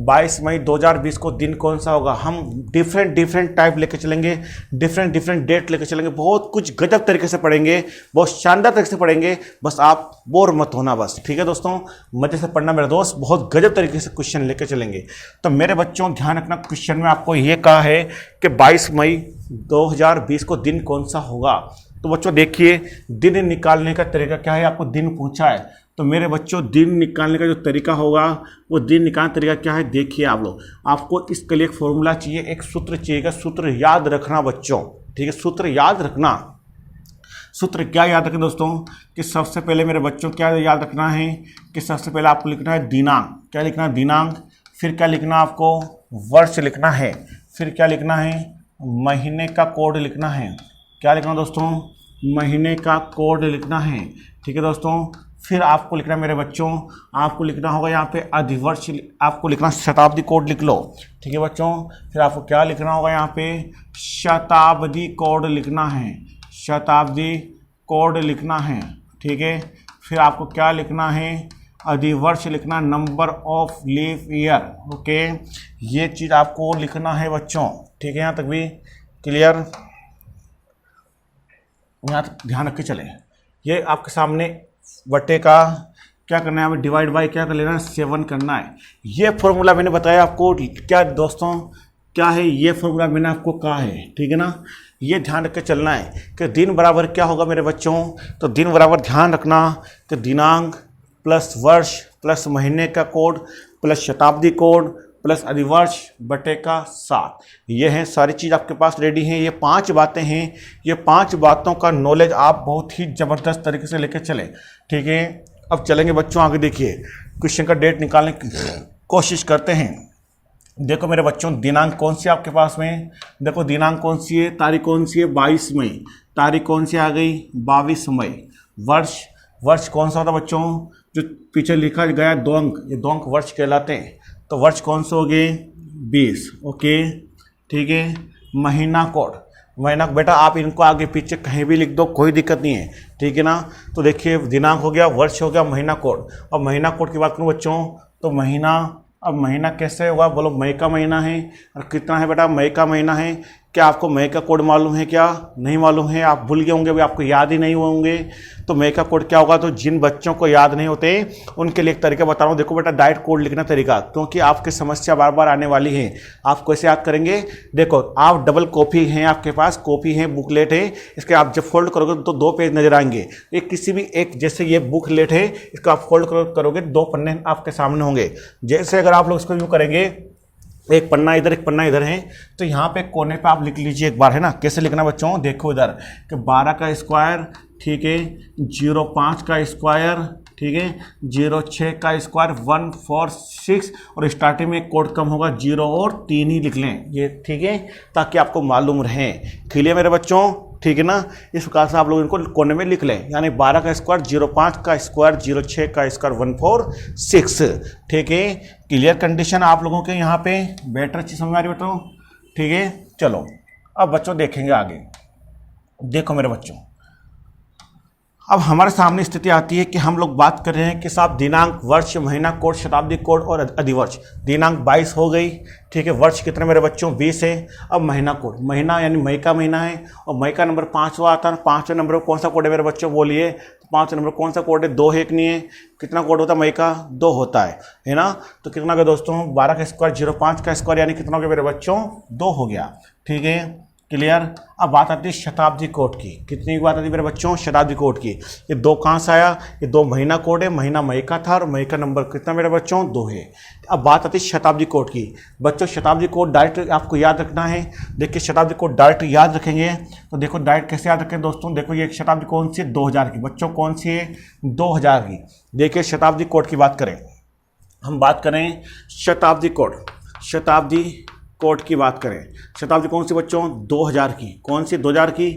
22 मई 2020 को दिन कौन सा होगा। हम डिफरेंट टाइप लेके चलेंगे, डिफरेंट डेट लेके चलेंगे, बहुत कुछ गजब तरीके से पढ़ेंगे, बहुत शानदार तरीके से पढ़ेंगे। बस आप बोर मत होना बस, ठीक है दोस्तों, मजे से पढ़ना मेरे दोस्त, बहुत गजब तरीके से क्वेश्चन लेके चलेंगे। तो मेरे बच्चों ध्यान रखना, क्वेश्चन में आपको ये कहा है कि 22 मई 2020 को दिन कौन सा होगा। तो बच्चों देखिए, दिन निकालने का तरीका क्या है, आपको दिन पूछा है। तो मेरे बच्चों दिन निकालने का जो तरीका होगा, वो दिन निकालने का तरीका क्या है, देखिए आप लोग। आपको इसके लिए एक फॉर्मूला चाहिए, एक सूत्र चाहिएगा, सूत्र याद रखना बच्चों, ठीक है, सूत्र याद रखना। सूत्र क्या याद रखें दोस्तों, कि सबसे पहले मेरे बच्चों क्या याद रखना है, कि सबसे पहले आपको लिखना है दिनांक। क्या लिखना है, दिनांक। फिर क्या लिखना, आपको वर्ष लिखना है। फिर क्या लिखना है, महीने का कोड लिखना है। क्या लिखना दोस्तों, महीने का कोड लिखना है, ठीक है दोस्तों। फिर आपको लिखना मेरे बच्चों, आपको लिखना होगा यहाँ पे अधिवर्ष, आपको लिखना शताब्दी कोड लिख लो, ठीक है बच्चों। फिर आपको क्या लिखना होगा, यहाँ पे शताब्दी कोड लिखना है, शताब्दी कोड लिखना है, ठीक है। फिर आपको क्या लिखना है, अधिवर्ष लिखना, number of leap year, okay. ये चीज़ आपको लिखना है बच्चों, ठीक है। यहाँ तक भी क्लियर, यहाँ तक ध्यान रख के चले। ये आपके सामने बटे का क्या करना है, हमें डिवाइड बाय क्या कर लेना है, 7 करना है। ये फॉर्मूला मैंने बताया आपको क्या दोस्तों, क्या है ये फॉर्मूला मैंने आपको कहा है, ठीक है ना। ये ध्यान रख के चलना है कि दिन बराबर क्या होगा मेरे बच्चों। तो दिन बराबर ध्यान रखना कि दिनांक प्लस वर्ष प्लस महीने का कोड प्लस शताब्दी कोड प्लस अधिवर्ष बटे का 7। ये हैं सारी चीज़ आपके पास रेडी हैं। ये 5 बातें हैं, ये 5 बातों का नॉलेज आप बहुत ही ज़बरदस्त तरीके से लेकर चलें, ठीक है। अब चलेंगे बच्चों आगे, देखिए क्वेश्चन का डेट निकालने की कोशिश करते हैं। देखो मेरे बच्चों, दिनांक कौन सी आपके पास में, देखो दिनांक कौन सी है, तारीख कौन सी है, 22 मई। तारीख कौन सी आ गई, 22 मई। वर्ष कौन सा होता बच्चों, जो पीछे लिखा गया 2 अंक, ये 2 अंक वर्ष कहलाते हैं। तो वर्ष कौन से हो गए, 20, ओके, ठीक है। महीना कोड, महीना बेटा आप इनको आगे पीछे कहीं भी लिख दो, कोई दिक्कत नहीं है, ठीक है ना। तो देखिए दिनांक हो गया, वर्ष हो गया, महीना कोड। अब महीना कोड की बात करूँ बच्चों, तो महीना, अब महीना कैसे होगा, बोलो मई का महीना है, और कितना है बेटा, मई का महीना है। क्या आपको मई का कोड मालूम है, क्या नहीं मालूम है, आप भूल गए होंगे, अभी आपको याद ही नहीं होंगे। तो मई का कोड क्या होगा, तो जिन बच्चों को याद नहीं होते उनके लिए एक तरीका बता रहा हूँ। देखो बेटा, डायरेक्ट कोड लिखना तरीका, क्योंकि आपकी समस्या बार बार आने वाली है। आप कैसे याद करेंगे, देखो आप डबल कॉपी हैं, आपके पास कॉपी है, बुकलेट है, इसके आप जब फोल्ड करोगे तो 2 पेज नजर आएंगे। एक किसी भी एक, जैसे ये बुकलेट है, इसका आप फोल्ड करोगे 2 पन्ने आपके सामने होंगे। जैसे अगर आप लोग इसको यूँ करेंगे, एक पन्ना इधर एक पन्ना इधर है, तो यहाँ पे कोने पे आप लिख लीजिए एक बार, है ना। कैसे लिखना बच्चों, देखो इधर कि 12 का स्क्वायर, ठीक है, 05 का स्क्वायर, ठीक है, 06 का स्क्वायर, 146, और स्टार्टिंग में कोड कम होगा 0 और 3 ही लिख लें ये, ठीक है, ताकि आपको मालूम रहे। क्लियर मेरे बच्चों, ठीक है ना। इस प्रकार से आप लोग इनको कोने में लिख लें, यानी 12 का स्क्वायर, 05 का स्क्वायर, 06 का स्क्वायर, 146, ठीक है। क्लियर कंडीशन आप लोगों के यहाँ पे बेटर चीज समझ आ रही बताओ, ठीक है। चलो अब बच्चों देखेंगे आगे। देखो मेरे बच्चों, अब हमारे सामने स्थिति आती है कि हम लोग बात कर रहे हैं कि साहब दिनांक, वर्ष, महीना कोड, शताब्दी कोड और अधिवर्ष। दिनांक 22 हो गई, ठीक है। वर्ष कितने मेरे बच्चों, 20 है। अब महीना कोड, महीना यानी मई का महीना है, और मई का नंबर 5वां आता है। 5वें नंबर कौन सा कोड है मेरे बच्चों, बोलिए। 5वें नंबर कौन सा कोड है, 2 है कि नहीं है। कितना कोड होता है मई का, 2 होता है ना। तो कितना हो गया दोस्तों, 12 का स्क्वायर, 05 का स्क्वायर, यानी कितना हो गया मेरे बच्चों, 2 हो गया, ठीक है। क्लियर। अब बात आती है शताब्दी कोड की, कितनी बात आती है मेरे बच्चों, शताब्दी कोड की। ये 2 कहाँ से आया, ये 2 महीना कोड है, महीना मई का था, और मई का नंबर कितना मेरे बच्चों, 2 है। अब बात आती है शताब्दी कोड की। बच्चों शताब्दी कोड डायरेक्ट आपको याद रखना है। देखिए शताब्दी कोड डायरेक्ट याद रखेंगे, तो देखो डायरेक्ट कैसे याद रखें दोस्तों। देखो ये शताब्दी कौन सी है, 2000 की। बच्चों कौन सी है, 2000 की। देखिए शताब्दी कोड की बात करें, हम बात करें शताब्दी कोड, शताब्दी कोड की बात करें। शताब्दी कौन सी बच्चों, 2000 की। कौन सी, 2000 की।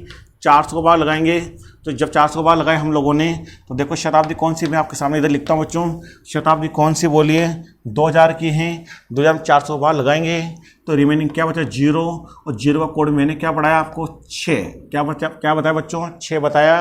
400 को बार लगाएंगे, तो जब 400 को बार लगाए हम लोगों ने, तो देखो शताब्दी कौन सी, मैं आपके सामने इधर लिखता हूँ बच्चों, शताब्दी कौन सी बोलिए 2000 की है। 2000 में 400 को बार लगाएंगे तो रिमेनिंग क्या बचा 0, और 0 का कोड मैंने क्या पढ़ाया आपको 6, क्या बताया बच्चों 6 बताया।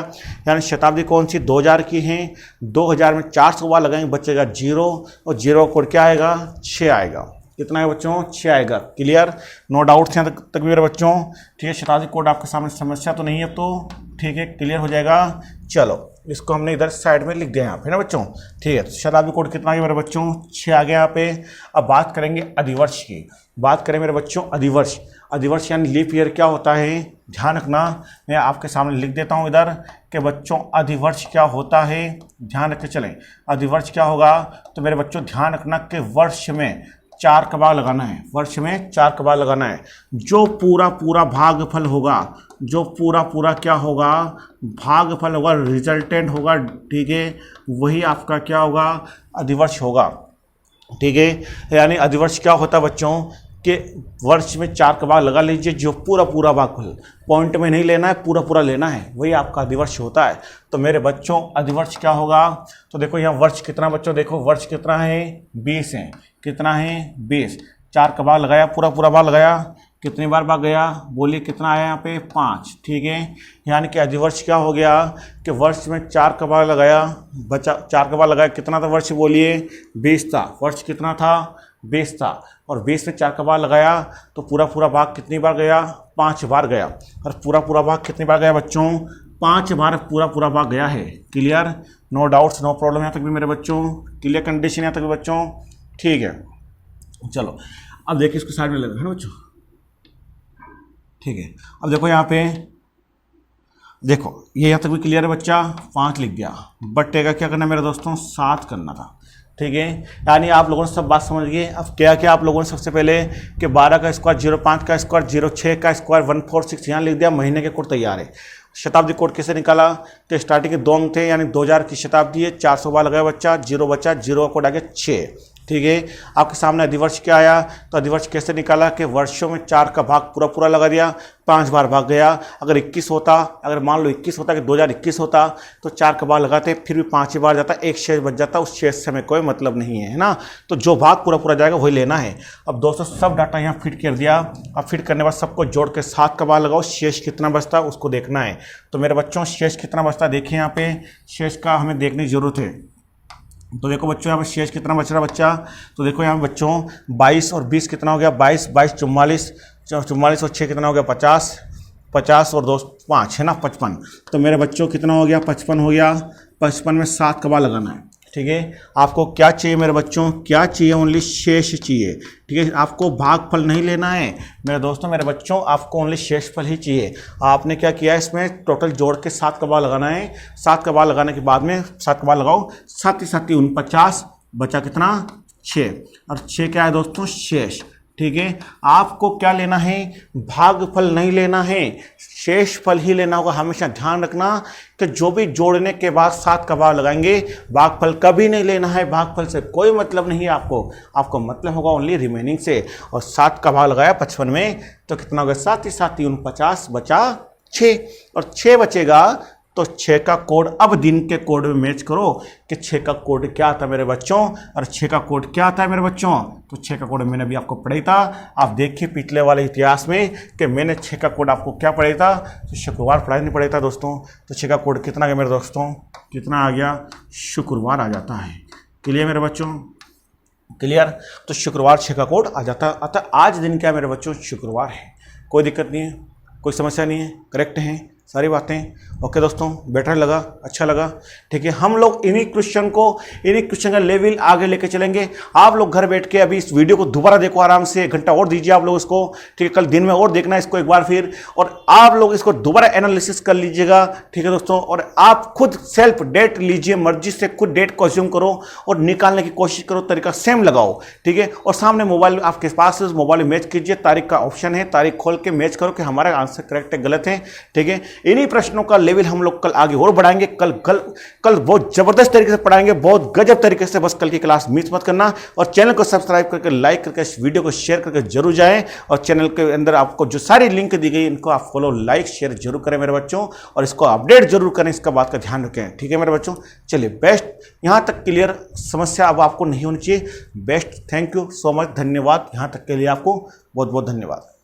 यानी शताब्दी कौन सी 2000 की है, 2000 में 400 को बार लगाएंगे बचेगा 0, और 0 का कोड क्या आएगा 6 आएगा। कितना है बच्चों 6 आएगा। क्लियर, नो डाउट्स यहाँ तक भी मेरे बच्चों, ठीक है। शताब्दी कोड आपके सामने समस्या तो नहीं है, तो ठीक है क्लियर हो जाएगा। चलो इसको हमने इधर साइड में लिख दिया यहाँ पे ना बच्चों, ठीक है। तो शताब्दी कोड कितना आ गया मेरे बच्चों 6 आ गया यहाँ पे। अब बात करेंगे अधिवर्ष की, बात करें मेरे बच्चों अधिवर्ष। अधिवर्ष यानी लीप ईयर क्या होता है, ध्यान रखना, मैं आपके सामने लिख देता हूँ इधर कि बच्चों अधिवर्ष क्या होता है, ध्यान रख के चलें। अधिवर्ष क्या होगा, तो मेरे बच्चों ध्यान रखना कि वर्ष में 4 का बार लगाना है, वर्ष में 4 का बार लगाना है। जो पूरा पूरा भागफल होगा, जो पूरा पूरा क्या होगा भागफल होगा, रिजल्टेंट होगा, ठीक है, वही आपका क्या होगा अधिवर्ष होगा, ठीक है। यानी अधिवर्ष क्या होता है बच्चों कि वर्ष में 4 का बार लगा लीजिए, जो पूरा पूरा भागफल, पॉइंट में नहीं लेना है, पूरा पूरा लेना है, वही आपका अधिवर्ष होता है। तो मेरे बच्चों अधिवर्ष क्या होगा, तो देखो यहाँ वर्ष कितना बच्चों, देखो वर्ष कितना है 20 है, कितना है 20, 4 का बार लगाया, पूरा पूरा बार लगाया, कितनी बार भाग गया बोलिए, कितना आया यहाँ पे 5, ठीक है। यानी कि अधिवर्ष क्या हो गया कि वर्ष में 4 का बार लगाया, बचा 4 का बार लगाया, कितना था वर्ष बोलिए 20 था, वर्ष कितना था 20 था, और 20 में 4 का बार लगाया तो पूरा पूरा भाग कितनी बार गया 5 बार गया, और पूरा पूरा भाग कितनी बार गया बच्चों 5 बार पूरा पूरा भाग गया है। Clear, no doubts no problem यहाँ तक भी मेरे बच्चों, क्लियर कंडीशन यहाँ तक भी बच्चों, ठीक है। चलो अब देखिए इसको साइड में लगा है ना बच्चों, ठीक है। अब देखो यहाँ पे, देखो ये यहाँ तक भी क्लियर है बच्चा, 5 लिख दिया, बट्टे का क्या करना है मेरे दोस्तों 7 करना था, ठीक है। यानी आप लोगों ने सब बात समझ गए। अब क्या क्या आप लोगों ने सबसे पहले कि 12 का स्क्वायर 05 का स्क्वायर 06 का स्क्वायर 146 यहाँ लिख दिया, महीने के कोड तैयार है। शताब्दी कोड कैसे निकाला, तो स्टार्टिंग के 2 अंक थे, यानी 2000 की शताब्दी है, 400 बार लगाया बच्चा, 0 बचा, 0 का कोड आ गया 6, ठीक है। आपके सामने अधिवर्ष क्या आया, तो अधिवर्ष कैसे निकाला कि वर्षों में 4 का भाग पूरा पूरा लगा दिया, 5 बार भाग गया। अगर 21 होता, अगर मान लो 21 होता कि 2021 होता तो 4 का भाग लगाते, फिर भी 5 ही बार जाता, एक शेष बच जाता, उस शेष से हमें कोई मतलब नहीं है ना। तो जो भाग पूरा पूरा जाएगा वही लेना है। अब दोस्तों सब डाटा यहाँ फिट कर दिया, अब फिट करने के बाद सबको जोड़ के 7 का भाग लगाओ, शेष कितना बचता उसको देखना है। तो मेरे बच्चों शेष कितना बचता देखिए, यहाँ पे शेष का हमें देखने की जरूरत है। तो देखो बच्चों यहाँ पर शेष कितना बच रहा बच्चा, तो देखो यहाँ बच्चों 22 और 20 कितना हो गया 22, 22 44, 44 और 6 कितना हो गया 50, 50 और 2 5 है ना 55। तो मेरे बच्चों कितना हो गया 55 हो गया, 55 में 7 का बार लगाना है, ठीक है। आपको क्या चाहिए मेरे बच्चों, क्या चाहिए ओनली शेष चाहिए, ठीक है। आपको भागफल नहीं लेना है मेरे दोस्तों, मेरे बच्चों आपको ओनली शेषफल ही चाहिए। आपने क्या किया इसमें टोटल जोड़ के 7 का बार लगाना है, 7 का बार लगाने के बाद में 7 का बार लगाओ, 7 7 49, बचा कितना 6, और 6 क्या है दोस्तों शेष, ठीक है। आपको क्या लेना है भागफल नहीं लेना है, शेषफल ही लेना होगा। हमेशा ध्यान रखना कि जो भी जोड़ने के बाद 7 का बार लगाएंगे, भागफल कभी नहीं लेना है, भागफल से कोई मतलब नहीं है आपको मतलब होगा ओनली रिमेनिंग से। और 7 का बार लगाया 55 में तो कितना हो गया 7 7 49, बचा 6, और 6 बचेगा तो 6 का कोड अब दिन के कोड में मैच करो कि 6 का कोड क्या आता है मेरे बच्चों, और 6 का कोड क्या आता है मेरे बच्चों, तो 6 का कोड मैंने अभी आपको पढ़ाई था। आप देखिए पिछले वाले इतिहास में कि मैंने 6 का कोड आपको क्या पढ़ाई था, तो शुक्रवार पढ़ाई नहीं पढ़ाई था दोस्तों। तो 6 का कोड कितना आ गया मेरे दोस्तों, कितना आ गया शुक्रवार आ जाता है। क्लियर मेरे बच्चों, क्लियर। तो शुक्रवार 6 का कोड आ जाता है। अतः आज दिन क्या मेरे बच्चों शुक्रवार है, कोई दिक्कत नहीं है, कोई समस्या नहीं है, करेक्ट है सारी बातें। ओके दोस्तों, बेटर लगा, अच्छा लगा, ठीक है। हम लोग इन्हीं क्वेश्चन का लेवल आगे लेके चलेंगे। आप लोग घर बैठ के अभी इस वीडियो को दोबारा देखो, आराम से 1 घंटा और दीजिए आप लोग इसको, ठीक है। कल दिन में और देखना है इसको एक बार फिर, और आप लोग इसको दोबारा एनालिसिस कर लीजिएगा, ठीक है दोस्तों। और आप खुद सेल्फ डेट लीजिए, मर्जी से खुद डेट को अज्यूम करो और निकालने की कोशिश करो, तरीका सेम लगाओ, ठीक है। और सामने मोबाइल आपके पास है, मोबाइल में मैच कीजिए, तारीख का ऑप्शन है, तारीख खोल के मैच करो कि हमारा आंसर करेक्ट है गलत है, ठीक है। इन्हीं प्रश्नों का लेवल हम लोग कल आगे और बढ़ाएंगे। कल बहुत जबरदस्त तरीके से पढ़ाएंगे, बहुत गजब तरीके से। बस कल की क्लास मिस मत करना और चैनल को सब्सक्राइब करके, लाइक करके, इस वीडियो को शेयर करके जरूर जाएं। और चैनल के अंदर आपको जो सारी लिंक दी गई इनको आप फॉलो, लाइक, शेयर जरूर करें मेरे बच्चों, और इसको अपडेट जरूर करें, इसका बात का ध्यान रखें। ठीक है मेरे बच्चों, चलिए बेस्ट, यहाँ तक क्लियर, समस्या अब आपको नहीं होनी चाहिए। Best, thank you so much, धन्यवाद। यहाँ तक के लिए आपको बहुत बहुत धन्यवाद।